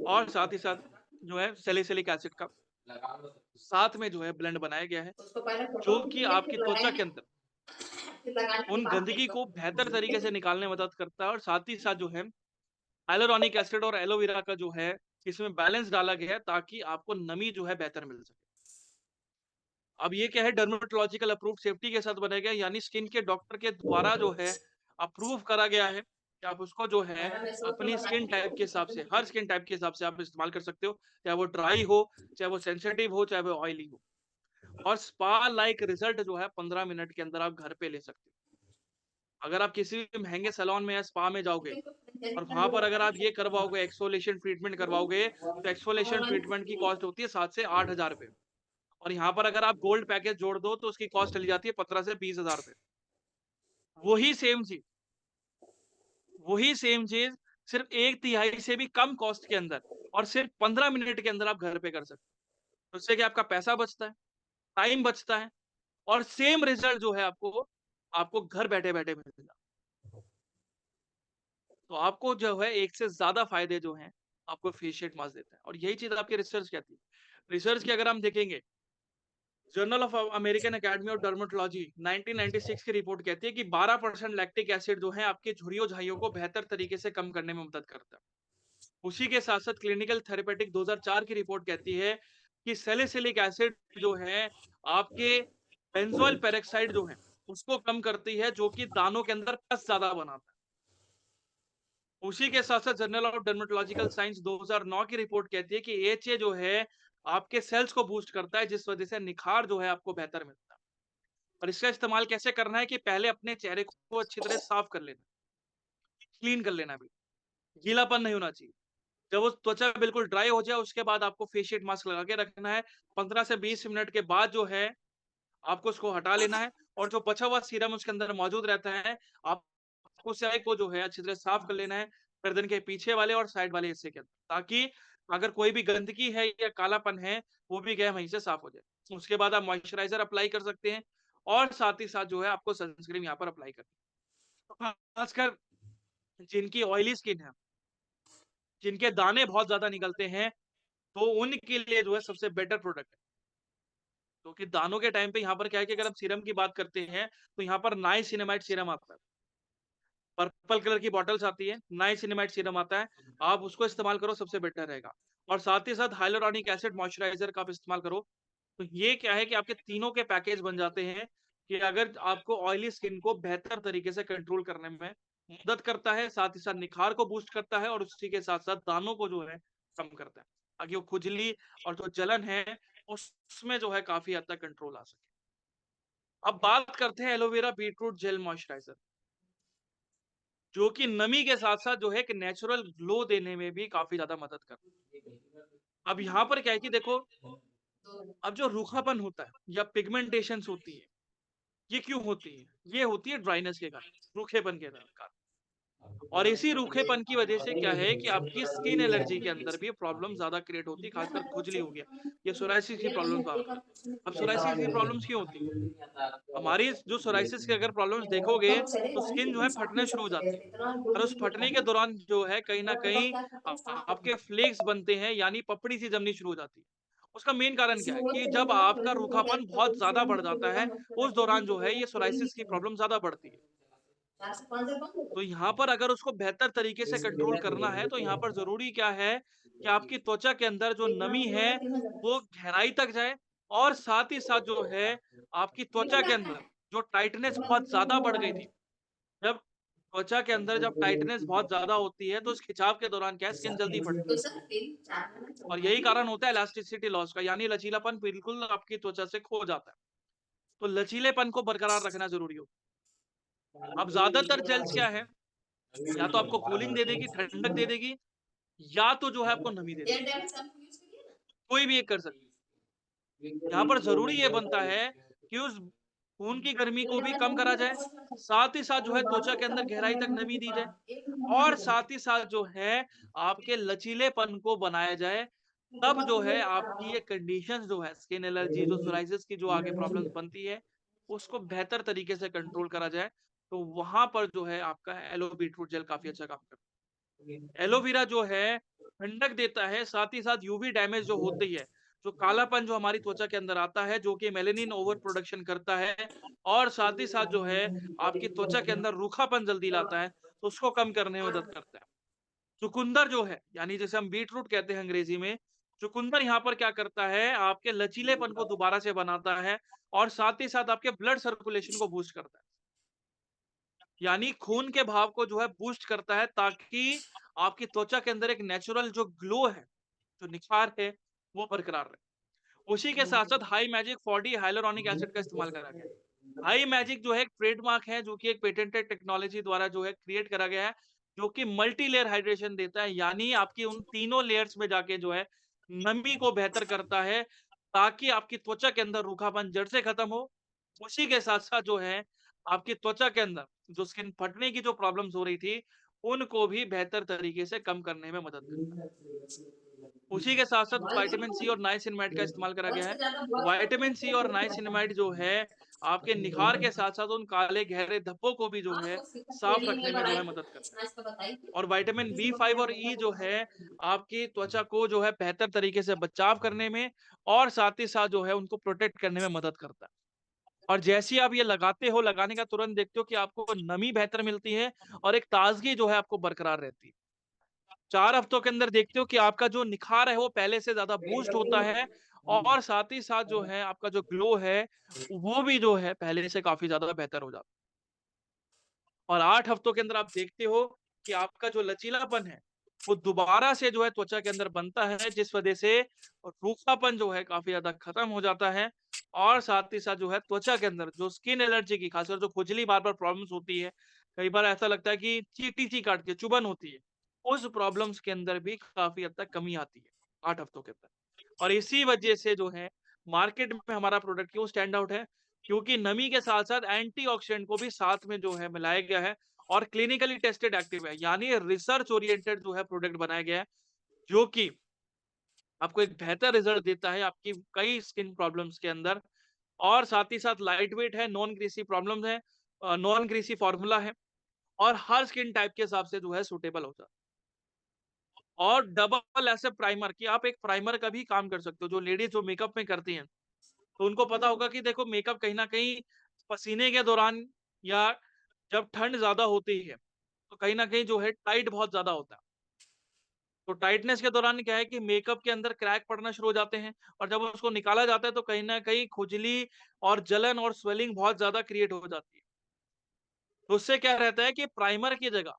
और साथ ही साथ जो है सैलिसिलिक एसिड का साथ में जो है ब्लेंड बनाया गया है, उसको पहले फोटो जो कि खींचेंगे आपकी फिर त्वचा के लगाएंगे अंदर फिर लगाने के उन बाद गंदगी को बेहतर तरीके से देखो निकालने में मदद करता है और साथ ही साथ जो है hyaluronic एसिड और एलोवेरा का जो है इसमें बैलेंस डाला गया है ताकि आपको नमी जो है बेहतर मिल सके। अब ये क्या है डर्मेटोलॉजिकल अप्रूव्ड सेफ्टी के साथ बनाया गया है, यानी स्किन के डॉक्टर के द्वारा जो है अप्रूव करा गया है कि आप उसको जो है पहला मैं सोच में अपनी स्किन टाइप के हिसाब से, बताती हर स्किन टाइप के हिसाब से आप इस्तेमाल कर सकते हो। चाहे वो ड्राई हो, चाहे वो सेंसिटिव हो, चाहे वो ऑयली हो। और स्पा लाइक रिजल्ट जो है 15 मिनट के अंदर आप घर पे ले सकते हो। अगर आप किसी भी महँगे सैलून में या स्पा में जाओगे और वहाँ पर अगर आप ये करवाओगे एक्सफोलिएशन ट्रीटमेंट करवाओगे, तो एक्सफोलिएशन ट्रीटमेंट की कॉस्ट होती है 7 से 8,000 रुपए। और यहाँ पर अगर आप गोल्ड पैकेज जोड़ दो तो उसकी कॉस्ट चली जाती है 15 से 20,000 रुपए। वही सेम चीज़ वही सेम चीज़ सिर्फ़ 1 तिहाई से भी कम कॉस्ट के अंदर और सिर्फ़ 15 मिनट के अंदर आप घर पे कर सकते हो। उससे क्या आपका पैसा बचता है, टाइम बचता है और सेम रिज़ल्ट जो है आपको घर बैठे-बैठे मिलेगा। तो आपको जो है एक से ज़्यादा फ़ायदे जो हैं, आपको फेशियल मास्क देता है और यही चीज़ आपकी रिसर्च कहती है। रिसर्च की अगर हम देखेंगे, journal of American academy of dermatology 1996 की रिपोर्ट कहती है कि 12% लैक्टिक एसिड जो है आपके झुर्रियों-झाइयों को बेहतर तरीके से कम करने में मदद करता है। उसी के साथ-साथ क्लिनिकल थेरेपेटिक 2004 की रिपोर्ट कहती है कि सैलिसिलिक एसिड जो है आपके बेंज़ोइल पेरोक्साइड जो है, उसको कम करती है जो कि दानों के अंदर पस ज़्यादा बनाता है। उसी के साथ-साथ जर्नल ऑफ डर्मेटोलॉजिकल साइंस 2009 की रिपोर्ट कहती है कि एएचए जो है आपके सेल्स को बूस्ट करता है जिस वजह से निखार जो है आपको बेहतर मिलता है। और इसका इस्तेमाल कैसे करना है कि पहले अपने चेहरे को अच्छी तरह साफ कर लेना, क्लीन कर लेना भी, गीलापन नहीं होना चाहिए। जब वो त्वचा बिल्कुल ड्राई हो जाए उसके बाद आपको फेस शीट मास्क लगा के रखना है। 15 से 20 मिनट के बाद जो है आपको उसको हटा लेना है और जो बचा हुआ सीरम उसके अंदर मौजूद रहता है, आपको स्याही को जो है अच्छी तरह साफ कर लेना है, गर्दन के पीछे वाले और साइड वाले हिस्से के अंदर, ताकि अगर कोई भी गंदगी है या कालापन है, वो भी क्या है वहीं से साफ हो जाए। उसके बाद आप मॉइस्चराइज़र अप्लाई कर सकते हैं और साथ ही साथ जो है आपको सनस्क्रीन यहाँ पर अप्लाई करनी है। खासकर जिनकी ऑयली स्किन है, जिनके दाने बहुत ज़्यादा निकलते हैं, तो उनके लिए जो है सबसे बेटर प्रोडक्ट है। क्योंकि दानों के टाइम पे यहाँ पर क्या है कि अगर हम सीरम की बात करते हैं, तो यहाँ पर नाइसिनामाइड सीरम आता है। पर्पल कलर की बॉटल्स आती है, नाइसिनामाइड सीरम आता है, आप उसको इस्तेमाल करो सबसे बेटर रहेगा। और साथ ही साथ हाइलुरोनिक एसिड मॉइस्चराइज़र का आप इस्तेमाल करो, तो ये क्या है कि आपके तीनों के पैकेज बन जाते हैं कि अगर आपको ऑयली स्किन को बेहतर तरीके से कंट्रोल करने में मदद करता है, साथ ही साथ निखार को बूस्ट करता है और उसी के साथ-साथ दानों को जो है कम करता है, ताकि वो खुजली और जो जलन है, उसमें जो है काफ़ी हद तक कंट्रोल आ सके। अब बात करते हैं एलोवेरा बीटरूट जेल मॉइस्चराइजर, जो कि नमी के साथ-साथ जो है एक नेचुरल ग्लो देने में भी काफ़ी ज़्यादा मदद करता है। अब यहाँ पर क्या है कि देखो, अब जो रूखापन होता है या पिगमेंटेशंस होती है, ये क्यों होती है? ये होती है ड्राइनेस के कारण, रूखेपन के कारण। और इसी रूखेपन की वजह से क्या है कि आपकी स्किन एलर्जी के अंदर भी प्रॉब्लम ज़्यादा क्रिएट होती है, खासकर खुजली हो गया, ये सोरायसिस की प्रॉब्लम्स आ गई। अब सोरायसिस की प्रॉब्लम्स क्यों होती है? हमारी जो सोरायसिस की अगर प्रॉब्लम्स देखोगे, तो स्किन जो है फटना शुरू हो जाती है। और उस फटने के दौरान जो है कहीं न कहीं आपके फ्लेक्स बनते हैं, यानी पपड़ी सी जमनी शुरू हो जाती है। उसका मेन कारण क्या है कि जब आपका रूखापन बहुत ज़्यादा बढ़ जाता है, उस दौरान जो है ये सोरायसिस की प्रॉब्लम ज़्यादा बढ़ती है। तो यहाँ पर अगर उसको बेहतर तरीके से कंट्रोल करना है, तो यहाँ पर ज़रूरी क्या है कि आपकी त्वचा के अंदर जो नमी है, वो गहराई तक जाए और साथ ही साथ जो है, आपकी त्वचा के अंदर जो टाइटनेस बहुत ज़्यादा बढ़ गई थी। जब त्वचा के अंदर जब टाइटनेस बहुत ज़्यादा होती है, तो उस खिंचाव के दौरान क्या है, स्किन जल्दी फटती है। तो सर 3-4 मिनट और चलता यही है। कारण होता है इलास्टिसिटी लॉस का, यानी लचीलापन बिल्कुल आपकी त्वचा से खो जाता है। तो लचीलेपन को बरकरार रखना ज़रूरी हो। अब ज़्यादातर जेल्स क्या है, या तो आपको कूलिंग दे देगी, ठंडक दे देगी, या तो जो है आपको नमी दे एयर देगी। डैमेज शैम्पू यूज़ करिए ना। कोई भी एक कर सकता है। यहाँ पर ज़रूरी ये बनता है कि उस खून की गर्मी को भी कम करा जाए, साथ ही साथ जो है त्वचा के अंदर गहराई तक नमी दी जाए और साथ ही साथ जो है आपके लचीलेपन को बनाया जाए। तब जो है आपकी ये कंडीशंस जो है स्किन एलर्जी, जो सोराइसिस की जो आगे प्रॉब्लम्स बनती है, उसको बेहतर तरीके से कंट्रोल करा जाए। तो वहाँ पर जो है आपका एलो बीटरूट जेल काफ़ी अच्छा काम करता है। एलोवेरा जो है ठंडक देता है, साथ ही साथ यूवी डैमेज जो होती है, जो कालापन जो हमारी त्वचा के अंदर आता है, जो कि मेलानिन ओवर प्रोडक्शन करता है और साथ ही साथ जो है आपकी त्वचा के अंदर रूखापन जल्दी लाता है, तो उसको कम करने में मदद करता है। चुकंदर जो है, यानी जैसे हम बीटरूट कहते हैं अंग्रेजी में, चुकंदर यहाँ पर क्या करता है, आपके लचीलेपन को दोबारा से बनाता है और साथ ही साथ आपके ब्लड सर्कुलेशन को बूस्ट करता है। यानी खून के भाव को जो है बूस्ट करता है, ताकि आपकी त्वचा के अंदर एक नेचुरल जो ग्लो है, जो निखार है, वो बरकरार रहे। उसी के साथ-साथ high magic 4D hyaluronic acid का इस्तेमाल करा गया है। हाई मैजिक जो है एक ट्रेडमार्क है, जो कि एक पेटेंटेड टेक्नोलॉजी द्वारा जो है क्रिएट करा गया है, जो कि मल्टी लेयर हाइड्रेशन देता है, यानी आपकी उन तीनों लेयर्स में जाके जो है नमी को बेहतर करता है, ताकि आपकी त्वचा के अंदर रूखापन जड़ से खत्म हो। उसी के साथ-साथ जो है आपकी त्वचा के अंदर जो स्किन फटने की जो प्रॉब्लम्स हो रही थी, उनको भी बेहतर तरीके से कम करने में मदद करता है। उसी के साथ-साथ विटामिन सी और नाइसिनमाइड का इस्तेमाल करा बहुत गया से है। ज़्यादा बहुत विटामिन सी और नाइसिनमाइड जो है, आपके निखार के साथ-साथ उन काले गहरे धब्बों को भी जो हाँ, है, तो फिर साफ ट्रेनिंग रखने में में जो बढ़ाई है थी, मदद करता है। हाँ, इसका बताइए। और विटामिन किस बी5 महीने और में ई बताइए जो बताइए। है, आपकी त्वचा को जो है बेहतर तरीके से बचाव करने में और साथ ही साथ जो है उनको प्रोटेक्ट करने में मदद करता है। और जैसे ही आप ये लगाते हो, लगाने का तुरंत देखते हो कि आपको नमी बेहतर मिलती है और एक ताज़गी जो है आपको बरकरार रहती है। 4 हफ्तों के अंदर देखते हो कि आपका जो निखार है वो पहले से ज़्यादा बूस्ट होता है और साथ ही साथ जो है आपका जो ग्लो है, वो भी जो है पहले से काफ़ी ज़्यादा बेहतर हो जाता है। और 8 हफ्तों के अंदर आप देखते हो कि आपका जो लचीलापन है, वो दोबारा से जो है त्वचा के अंदर बनता है, जिस वजह से रूखापन जो है काफ़ी ज़्यादा खत्म हो जाता है और साथ ही साथ जो है त्वचा के अंदर जो स्किन एलर्जी की खासकर जो खुजली बार-बार प्रॉब्लम्स होती है, कई बार ऐसा लगता है कि चींटी-सी काटती है, चुभन होती है, उस प्रॉब्लम्स के अंदर भी काफ़ी हद तक कमी आती है, 8 हफ्तों के अंदर। और इसी वजह से जो है मार्केट में हमारा प्रोडक्ट क्यों स्टैंड आउट है, क्योंकि नमी के साथ-साथ एंटीऑक्सीडेंट को भी साथ में जो है मिलाया गया है और क्लिनिकली टेस्टेड एक्टिव है, यानी रिसर्च ओरिएंटेड जो है प्रोडक्ट बनाया गया है, जो कि आपको एक बेहतर रिजल्ट देता है आपकी कई स्किन प्रॉब्लम्स के अंदर और साथ ही साथ लाइट वेट है, नॉन ग्रीसी प्रॉब्लम्स है, नॉन ग्रीसी फॉर्मूला है और हर स्किन टाइप के हिसाब से जो है सूटेबल होता है। और डबल ऐसे प्राइमर कि आप एक प्राइमर का भी काम कर सकते हो, जो लेडीज़ जो मेकअप में करती हैं, तो उनको पता होगा कि देखो मेकअप कहीं न कहीं पसीने के दौरान या जब ठंड ज़्यादा होती है, तो कहीं न कहीं जो है टाइट बहुत ज़्यादा होता है। तो टाइटनेस के दौरान क्या है कि मेकअप के अंदर क्रैक पड़ना शुरू हो जाते हैं और जब उसको निकाला जाता है तो कहीं न कहीं खुजली और जलन और स्वेलिंग बहुत ज़्यादा क्रिएट हो जाती है। तो उससे क्या रहता है कि प्राइमर की जगह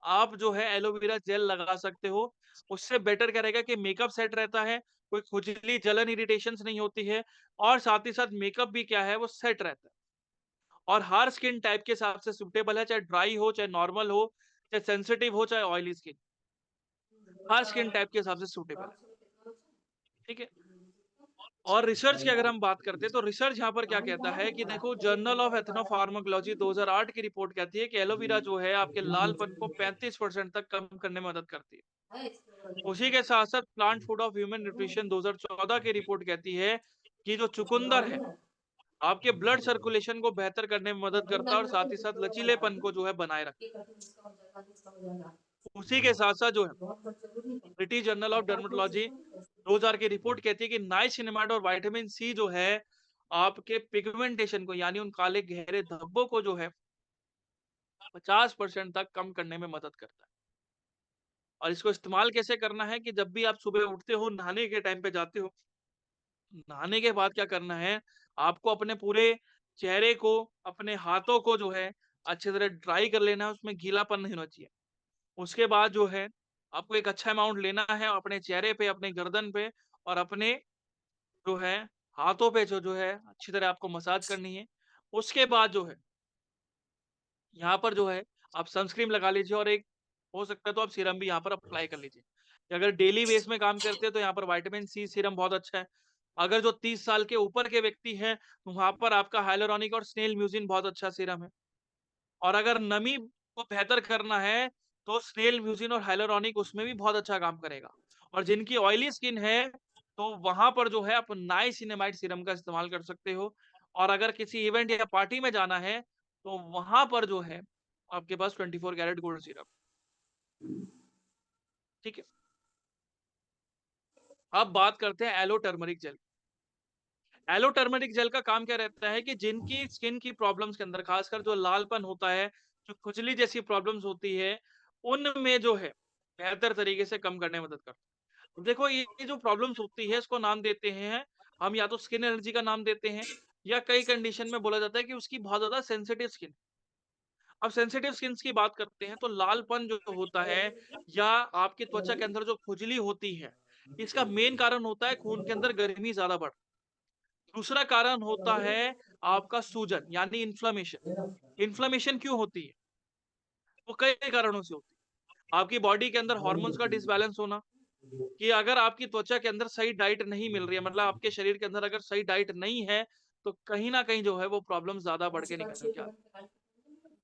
आप जो है एलोवेरा जेल लगा सकते हो। उससे बेटर क्या रहेगा कि मेकअप सेट रहता है, कोई खुजली, जलन, इरिटेशंस नहीं होती है और साथ ही साथ मेकअप भी क्या है वो सेट रहता है। और हर स्किन टाइप के हिसाब से सूटेबल है, चाहे ड्राई हो, चाहे नॉर्मल हो, चाहे सेंसिटिव हो, चाहे ऑयली स्किन, हर स्किन टाइप के हिसाब से सूटेबल है, ठीक है? और रिसर्च की अगर हम बात करते हैं, तो रिसर्च यहाँ पर क्या कहता है कि देखो, जर्नल ऑफ एथनोफार्माकोलॉजी 2008 की रिपोर्ट कहती है कि एलोवेरा जो है आपके लालपन को 35% तक कम करने में मदद करती है। उसी के साथ-साथ plant food of human nutrition 2014 की रिपोर्ट कहती है कि जो चुकंदर है, आपके ब्लड सर्कुलेशन को बेहतर करने में मदद करता है और साथ ही साथ लचीलेपन को जो है बनाए रखता है। उसी के साथ-साथ जो है, ब्रिटिश जर्नल ऑफ डर्मेटोलॉजी 2000 की रिपोर्ट कहती है कि नाइसिनामाइड और विटामिन सी जो है, आपके पिगमेंटेशन को, यानी उन काले गहरे धब्बों को जो है 50% तक कम करने में मदद करता है। और इसको इस्तेमाल कैसे करना है कि जब भी आप सुबह उठते हो, नहाने के टाइम पे जाते हो, नहाने के बाद क्या करना है, आपको अपने पूरे चेहरे को, अपने हाथों को जो है अच्छी तरह ड्राई कर लेना है, उसमें गीलापन नहीं होना चाहिए। उसके बाद जो है, आपको एक अच्छा अमाउंट लेना है अपने चेहरे पे, अपने गर्दन पे और अपने जो है हाथों पे जो है अच्छी तरह आपको मसाज करनी है। उसके बाद जो है, यहाँ पर जो है आप सनस्क्रीन लगा लीजिए और एक हो सकता है तो आप सीरम भी यहाँ पर अप्लाई कर लीजिए। अगर डेली बेस में काम करते हैं तो यहाँ पर विटामिन सी सीरम बहुत अच्छा है। अगर जो 30 साल के ऊपर के व्यक्ति हैं, तो वहाँ पर आपका हाइलुरोनिक और स्नेल म्यूसिन बहुत अच्छा सीरम है। और अगर नमी को बेहतर करना है, तो स्नेल म्यूसिन और हाइलुरोनिक उसमें भी बहुत अच्छा काम करेगा। और जिनकी ऑयली स्किन है, तो वहाँ पर जो है आप नाइसिनामाइड सीरम का इस्तेमाल कर सकते हो। और अगर किसी इवेंट या पार्टी में जाना है, तो वहाँ पर जो है आपके पास 24 कैरेट गोल्ड सीरम, ठीक है? अब बात करते हैं aloe turmeric gel. Aloe turmeric gel का काम क्या रहता है कि जिनकी स्किन की प्रॉब्लम्स के अंदर, खासकर जो लालपन होता है, जो खुजली जैसी प्रॉब्लम्स होती है, उनमें जो है बेहतर तरीके से कम करने में मदद करता है। देखो, ये जो प्रॉब्लम्स होती है, इसको नाम देते हैं हम, या तो स्किन एलर्जी का नाम देते हैं, या कई कंडीशन में बोला जाता है कि उसकी बहुत ज़्यादा सेंसिटिव स्किन। अब सेंसिटिव स्किन्स की बात करते हैं, तो लालपन जो होता है या आपकी त्वचा के अंदर जो खुजली होती है, इसका मेन कारण होता है खून के अंदर गर्मी ज़्यादा बढ़। दूसरा कारण होता है आपका सूजन, यानी इन्फ्लेमेशन। इन्फ्लेमेशन क्यों होती है? वो कई कारणों से होती है। आपकी बॉडी के अंदर हार्मोन्स का डिसबैलेंस होना, कि अगर आपकी त्वचा के अंदर सही डाइट नहीं मिल रही है, मतलब आपके शरीर के अंदर अगर सही डाइट नहीं है, तो कहीं न कहीं जो है वो प्रॉब्लम ज़्यादा बढ़ के निकल के आती है।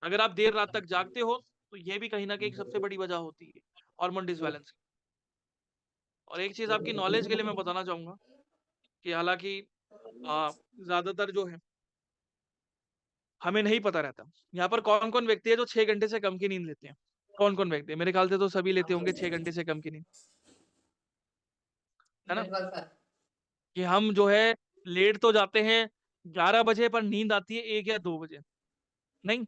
अगर आप देर रात तक जागते हो, तो ये भी कहीं न कहीं सबसे बड़ी वजह होती है, हार्मोन डिसबैलेंस की। और एक चीज़ आपकी नॉलेज के लिए मैं बताना चाहूँगा कि हालाँकि ज़्यादातर जो है, हमें नहीं पता रहता। यहाँ पर कौन-कौन व्यक्ति है जो 6 घंटे से कम की नींद लेते हैं? कौन-कौन व्यक्ति है? मेरे ख्याल से तो सभी लेते होंगे 6 घंटे से कम की नींद, है ना? बिल्कुल सर। कि हम जो है लेट तो जाते हैं 11 बजे, पर नींद आती है 1 या 2 बजे, नहीं?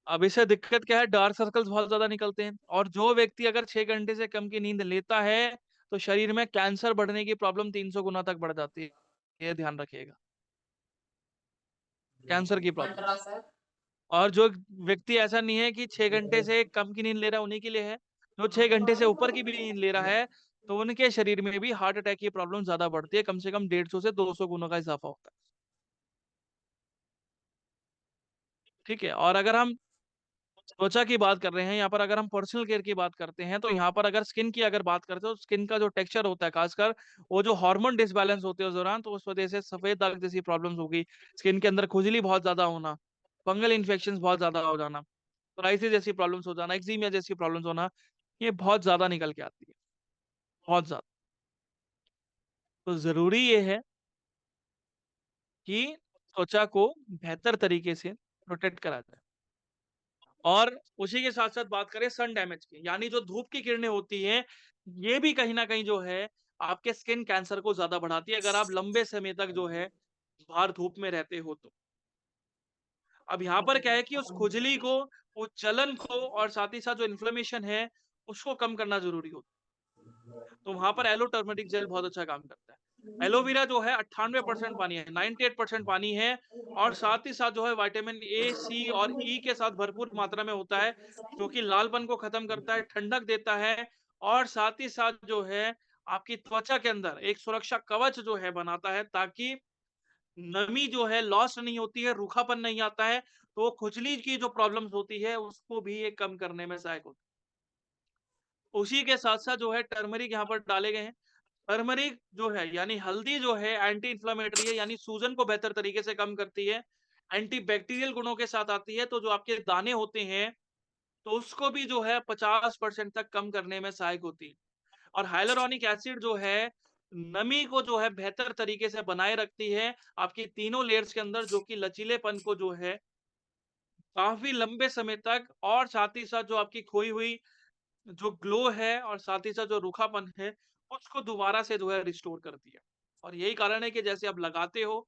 अब इससे दिक्कत क्या है, डार्क सर्कल्स बहुत ज़्यादा निकलते हैं। और जो व्यक्ति अगर 6 घंटे से कम की नींद लेता है, तो शरीर में कैंसर बढ़ने की प्रॉब्लम 300 गुना तक बढ़ जाती है। ये ध्यान रखिएगा, कैंसर की प्रॉब्लम। मंत्रा सर। और जो व्यक्ति, ऐसा नहीं है कि 6 घंटे से कम की नींद ले रहा है उन्हीं के लिए है। जो 6 घंटे से ऊपर की भी नींद ले रहा है, तो उनके शरीर में भी हार्ट अटैक की प्रॉब्लम ज़्यादा बढ़ती है, कम से कम 150 से 200 गुना का इज़ाफ़ा होता है। ठीक है? और अगर हम त्वचा की बात कर रहे हैं, यहाँ पर अगर हम पर्सनल केयर की बात करते हैं, तो यहाँ पर अगर स्किन की अगर बात करते हैं, तो स्किन का जो टेक्सचर होता है, खासकर वो जो हार्मोन डिसबैलेंस होते हैं उस दौरान, तो उस वजह से सफ़ेद दाग जैसी प्रॉब्लम्स हो गई, स्किन के अंदर खुजली बहुत ज़्यादा होना, फंगल इन्फेक्शंस बहुत ज़्यादा हो जाना, सोराइसिस जैसी प्रॉब्लम्स हो जाना, एक्ज़ीमिया जैसी प्रॉब्लम्स होना, ये बहुत ज़्यादा निकल के आती है, बहुत ज़्यादा। तो ज़रूरी ये है कि त्वचा को बेहतर तरीके से प्रोटेक्ट करा जाए। और उसी के साथ-साथ बात करें सन डैमेज की, यानी जो धूप की किरणें होती हैं, ये भी कहीं न कहीं जो है, आपके स्किन कैंसर को ज़्यादा बढ़ाती है, अगर आप लंबे समय तक जो है, बाहर धूप में रहते हो तो। अब यहाँ पर क्या है कि उस खुजली को, उस जलन को और साथ ही साथ जो इन्फ्लेमेशन है, उसको कम करना ज़रूरी होता है। तो वहाँ पर एलो टर्मरिक जेल बहुत अच्छा काम करता है। एलोवेरा जो है 98% पानी है, 98% पानी है। और साथ ही साथ जो है विटामिन ए, सी और ई के साथ भरपूर मात्रा में होता है, जो कि लालपन को खत्म करता है, ठंडक देता है और साथ ही साथ जो है आपकी त्वचा के अंदर एक सुरक्षा कवच जो है बनाता है, ताकि नमी जो है लॉस नहीं होती है, रूखापन नहीं आता है, तो वो खुजली की जो प्रॉब्लम्स होती है उसको भी ये कम करने में सहायक होता है। उसी के साथ-साथ जो है टर्मरिक यहाँ पर डाले गए हैं। टर्मरिक जो है यानी हल्दी जो है एंटी इन्फ्लेमेटरी है, यानी सूजन को बेहतर तरीके से कम करती है। एंटी बैक्टीरियल गुणों के साथ आती है, तो जो आपके दाने होते हैं, तो उसको भी जो है 50% तक कम करने में सहायक होती है। और हाइलुरोनिक एसिड जो है, नमी को जो है बेहतर तरीके से बनाए रखती है, आपकी तीनों लेयर्स के अंदर, जो कि लचीलेपन को जो है काफ़ी लंबे समय तक, और साथ ही साथ जो आपकी खोई हुई जो ग्लो है और साथ ही साथ जो रूखापन है, उसको दोबारा से जो है रिस्टोर करती है। और यही कारण है कि जैसे आप लगाते हो,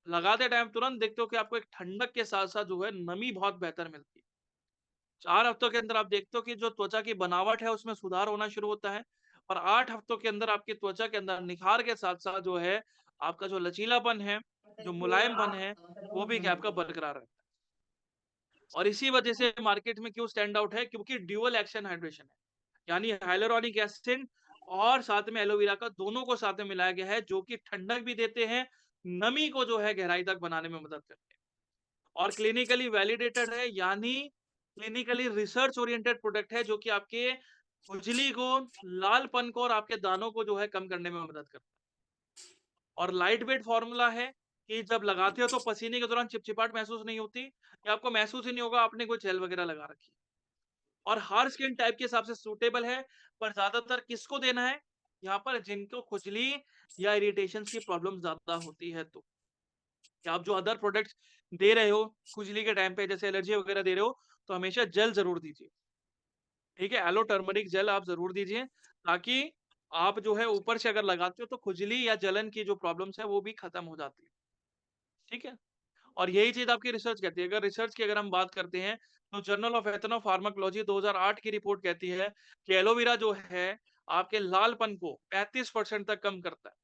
लगाते टाइम तुरंत देखते हो कि आपको एक ठंडक के साथ-साथ जो है नमी बहुत बेहतर मिलती है। 4 हफ्तों के अंदर आप देखते हो कि जो त्वचा की बनावट है उसमें सुधार होना शुरू होता है, और 8 हफ्तों के अंदर आपकी त्वचा के अंदर निखार के साथ-साथ जो है, आपका जो लचीलापन है, जो मुलायमपन है, वो भी क्या आपका बरकरार रहता है। और इसी वजह से मार्केट में क्यों स्टैंड आउट है, क्योंकि ड्यूअल एक्शन हाइड्रेशन है। यानी हाइलुरोनिक एसिड और साथ में एलोवेरा का दोनों को साथ में मिलाया गया है, जो कि ठंडक भी देते हैं, नमी को जो है गहराई तक बनाने में मदद करते हैं। और क्लिनिकली वैलिडेटेड है, यानी क्लिनिकली रिसर्च ओरिएंटेड प्रोडक्ट है, जो कि आपके खुजली को, लालपन को और आपके दानों को जो है कम करने में मदद करता है। और लाइट वेट फॉर्मूला है कि जब लगाते हो तो पसीने के दौरान चिपचिपाहट महसूस नहीं होती, या आपको महसूस ही नहीं होगा आपने कोई जेल वगैरह लगा रखी है। और हर स्किन टाइप के हिसाब से सूटेबल है, पर ज़्यादातर किसको देना है? यहाँ पर जिनको खुजली या इरिटेशंस की प्रॉब्लम ज़्यादा होती है तो। कि आप जो अदर प्रोडक्ट्स दे रहे हो, खुजली के टाइम पे जैसे एलर्जी वगैरह दे रहे हो, तो हमेशा जेल ज़रूर दीजिए। ठीक है? एलो टर्मरिक जेल आप ज़रूर दीजिए, ताकि आप जो है ऊपर से अगर लगाते हो तो खुजली या जलन की जो प्रॉब्लम्स है वो भी खत्म हो जाती है। ठीक है? और यही चीज़ आपकी रिसर्च कहती है। अगर रिसर्च की अगर हम बात करते हैं, तो जर्नल ऑफ एथनोफार्माकोलॉजी 2008 की रिपोर्ट कहती है कि एलोवेरा जो है, आपके लालपन को 35% तक कम करता है,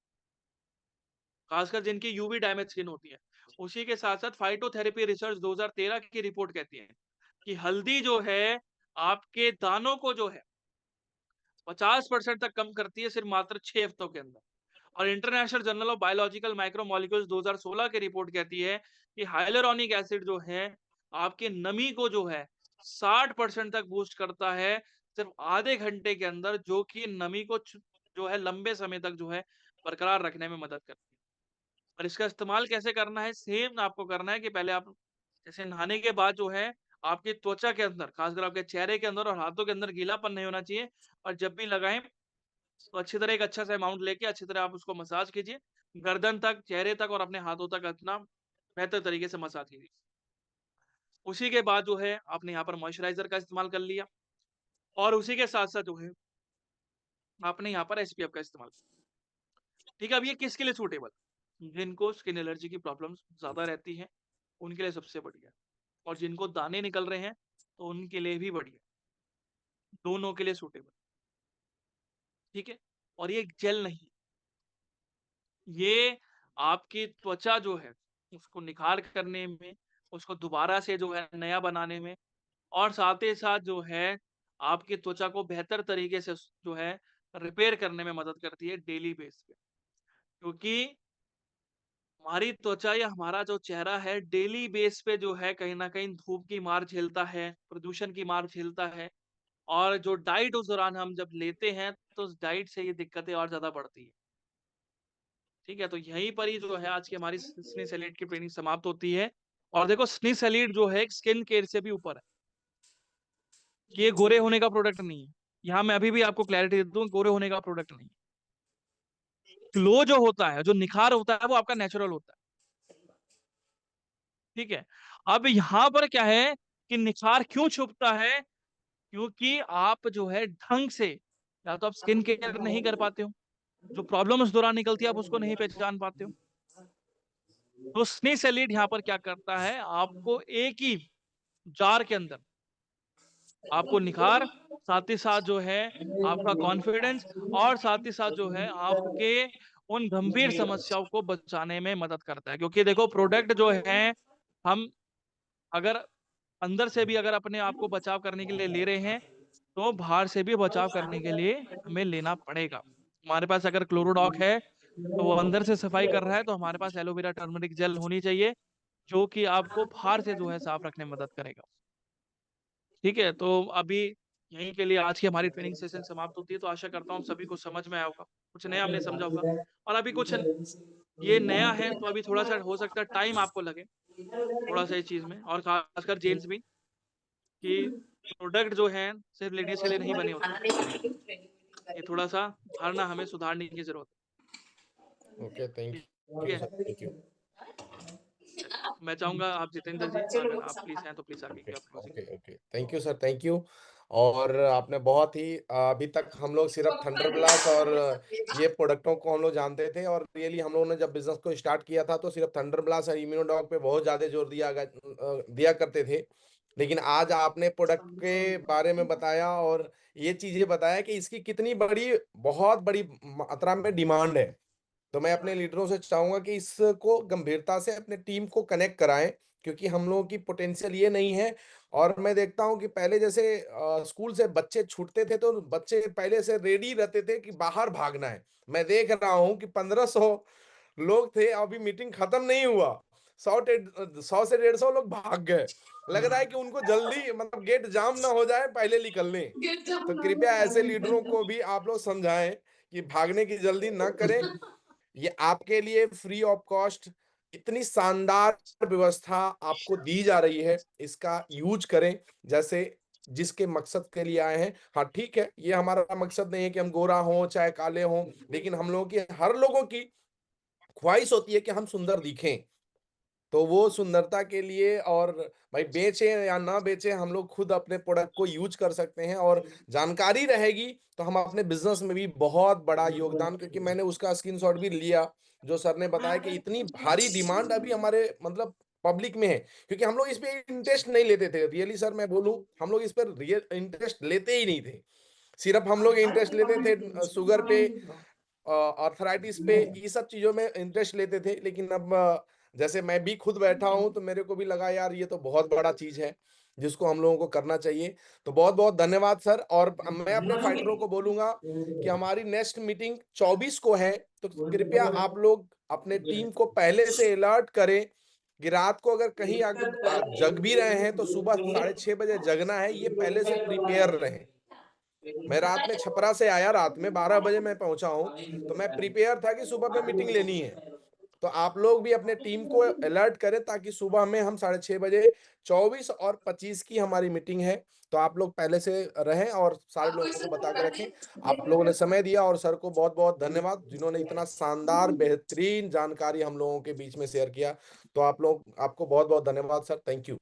खासकर जिनकी यूवी डैमेज स्किन होती है। उसी के साथ-साथ फाइटोथेरेपी रिसर्च 2013 की रिपोर्ट कहती है कि हल्दी जो है, आपके दानों को जो है 50% तक कम करती है सिर्फ मात्र 6 हफ्तों के अंदर। और इंटरनेशनल जर्नल ऑफ बायोलॉजिकल माइक्रोमोलेक्युल्स 2016 की रिपोर्ट कहती है कि हाइलुरोनिक एसिड जो है, आपके नमी को जो है 60% तक बूस्ट करता है सिर्फ आधे घंटे के अंदर, जो कि नमी को जो है लंबे समय तक जो है बरकरार रखने में मदद करती है। और इसका इस्तेमाल कैसे करना है? सेम आपको करना है कि पहले आप जैसे नहाने के बाद जो है, आपकी त्वचा के अंदर, खासकर आपके चेहरे के अंदर और हाथों के अंदर गीलापन नहीं होना चाहिए, और जब भी लगाएं तो अच्छी तरह एक अच्छा सा अमाउंट लेके अच्छी तरह आप उसको मसाज कीजिए। गर्दन तक, चेहरे तक और अपने हाथों तक अपना बेहतर तरीके से मसाज कीजिए। उसी के बाद जो है आपने यहाँ पर मॉइस्चराइज़र का इस्तेमाल कर लिया, और उसी के साथ-साथ जो है आपने यहाँ पर एसपीएफ का इस्तेमाल किया। ठीक है, अब ये किसके लिए सूटेबल? जिनको स्किन एलर्जी की प्रॉब्लम्स ज़्यादा रहती है, उनके लिए सबसे बढ़िया है। और जिनको दाने निकल रहे हैं, तो उनके लिए भी बढ़िया है। दोनों के लिए सूटेबल, ठीक है? और ये जेल नहीं, ये आपकी त्वचा जो है, उसको निखार करने में, उसको दोबारा से जो है नया बनाने में, और साथ ही साथ जो है, आपकी त्वचा को बेहतर तरीके से जो है रिपेयर करने में मदद करती है डेली बेस पे। क्योंकि हमारी त्वचा या हमारा जो चेहरा है डेली बेस पे जो है कहीं न कहीं धूप की मार झेलता है, प्रदूषण की मार झेलता है, और जो डाइट उस दौरान हम जब लेते हैं, तो उस डाइट से ये दिक्कतें और ज़्यादा बढ़ती हैं। ठीक है? तो यहीं पर ही जो है आज की हमारी स्निग्ध की ट्रेनिंग समाप्त होती है। और देखो, स्निग्ध जो है एक स्किन केयर से भी ऊपर है। ये गोरे होने का प्रोडक्ट नहीं है। यहाँ मैं अभी भी आपको क्लैरिटी दे दूँ, गोरे होने का प्रोडक्ट नहीं है। ग्लो जो होता है, जो निखार होता है, वो आपका नेचुरल होता है। ठीक है? अब यहाँ पर क्या है कि निखार क्यों छुपता है? क्योंकि आप जो है ढंग से या तो आप स्किन केयर नहीं कर पाते हो, जो प्रॉब्लम उस दौरान निकलती है आप उसको नहीं पहचान पाते हो। तो स्नेह यहाँ पर क्या करता है, आपको एक ही जार के अंदर आपको निखार, साथ ही साथ जो है आपका कॉन्फिडेंस, और साथ ही साथ जो है आपके उन गंभीर समस्याओं को बचाने में मदद करता है। क्योंकि देखो, प्रोडक्ट जो है, हम अगर अंदर से भी अगर अपने आप को बचाव करने के लिए ले रहे हैं, तो बाहर से भी बचाव करने के लिए हमें लेना पड़ेगा। हमारे पास अगर क्लोरोडॉक है, तो वो अंदर से सफाई कर रहा है, तो हमारे पास एलोवेरा टर्मरिक जेल होनी चाहिए, जो कि आपको बाहर से जो है साफ रखने में मदद करेगा। ठीक है, तो अभी यहीं के लिए आज की हमारी ट्रेनिंग सेशन समाप्त होती है। तो आशा करता हूँ सभी को समझ में आया होगा, कुछ नया हमने समझा होगा। और अभी कुछ ये नया है, तो अभी थोड़ा सा हो सकता है टाइम आपको लगे थोड़ा सा इस चीज में, और खासकर जेंट्स भी, कि प्रोडक्ट जो है सिर्फ लेडीज के लिए नहीं बने होते। खाना नहीं खाती, ट्रेनिंग ये थोड़ा सा धारणा हमें सुधारने की जरूरत करेंगे। है। ओके, थैंक ठीक यू है, सर, थैंक यू। मैं चाहूंगा आप जितेंद्र जी, बच्चे अगर लोगों को आप प्लीज संभाल। हैं तो प्लीज आगे ओके, की आप closing. Okay, okay, thank you sir, thank you. और आपने बहुत ही अभी तक हम लोग सिर्फ थंडर ब्लास्ट और ये प्रोडक्टों को हम लोग जानते थे, और रियली हम लोगों ने जब बिजनेस को स्टार्ट किया था तो सिर्फ थंडर ब्लास्ट और इम्यूनोडॉग पे बहुत ज्यादा जोर दिया करते थे। लेकिन आज आपने प्रोडक्ट के बारे में बताया और ये चीजें बताया कि इसकी कितनी बड़ी, बहुत बड़ी मात्रा में डिमांड है। तो मैं अपने लीडरों से चाहूंगा कि इसको गंभीरता से अपने टीम को कनेक्ट कराएं, क्योंकि हम लोगों की पोटेंशियल ये नहीं है। और मैं देखता हूं कि पहले जैसे स्कूल से बच्चे छूटते थे तो बच्चे पहले से रेडी रहते थे कि बाहर भागना है। मैं देख रहा हूं कि 1500 लोग थे, अभी मीटिंग खत्म नहीं हुआ, 100 से 150 लोग भाग गए। लग रहा है कि उनको जल्दी, मतलब गेट जाम ना हो जाए, पहले निकल लें। तो कृपया ऐसे लीडरों को भी आप लोग समझाएं कि भागने की जल्दी ना करें। ये आपके लिए फ्री ऑफ कॉस्ट इतनी शानदार व्यवस्था आपको दी जा रही है, इसका यूज करें जैसे जिसके मकसद के लिए आए हैं। हाँ ठीक है, ये हमारा मकसद नहीं है कि हम गोरा हों चाहे काले हों, लेकिन हम लोगों की, हर लोगों की ख्वाहिश होती है कि हम सुंदर दिखें। तो वो सुंदरता के लिए, और भाई बेचें या ना बेचें, हम लोग खुद अपने प्रोडक्ट को यूज कर सकते हैं। और जानकारी रहेगी तो हम अपने बिजनेस में भी बहुत बड़ा योगदान, क्योंकि मैंने उसका स्क्रीनशॉट भी लिया जो सर ने बताया कि इतनी भारी डिमांड अभी हमारे मतलब पब्लिक में है। क्योंकि हम लोग इस पे इंटरेस्ट नहीं लेते थे, रियली सर मैं बोलूं, हम लोग इस पर रियल इंटरेस्ट लेते ही नहीं थे। सिर्फ हम लोग इंटरेस्ट लेते थे शुगर पे, आर्थराइटिस पे, ये सब चीजों में इंटरेस्ट लेते थे। लेकिन अब जैसे मैं भी खुद बैठा हूं तो मेरे को भी लगा यार ये तो बहुत बड़ा चीज है जिसको हम लोगों को करना चाहिए। तो बहुत बहुत धन्यवाद सर। और मैं अपने फाइटरों को बोलूंगा कि हमारी नेक्स्ट मीटिंग 24 को है, तो कृपया आप लोग अपने टीम को पहले से अलर्ट करें कि रात को अगर कहीं जग भी रहे हैं तो सुबह 6:30 बजे जगना है, ये पहले से प्रिपेयर रहें। मैं रात में छपरा से आया, रात में 12 बजे मैं पहुंचा हूं, तो मैं प्रिपेयर था कि सुबह में मीटिंग लेनी है। तो आप लोग भी अपने टीम को अलर्ट करें ताकि सुबह में हम 6:30 बजे 24 और 25 की हमारी मीटिंग है। तो आप लोग पहले से रहें और सारे लोगों को बता के रखें। आप लोगों ने समय दिया, और सर को बहुत बहुत धन्यवाद जिन्होंने इतना शानदार बेहतरीन जानकारी हम लोगों के बीच में शेयर किया। तो आप लोग, आपको बहुत बहुत धन्यवाद सर, थैंक यू।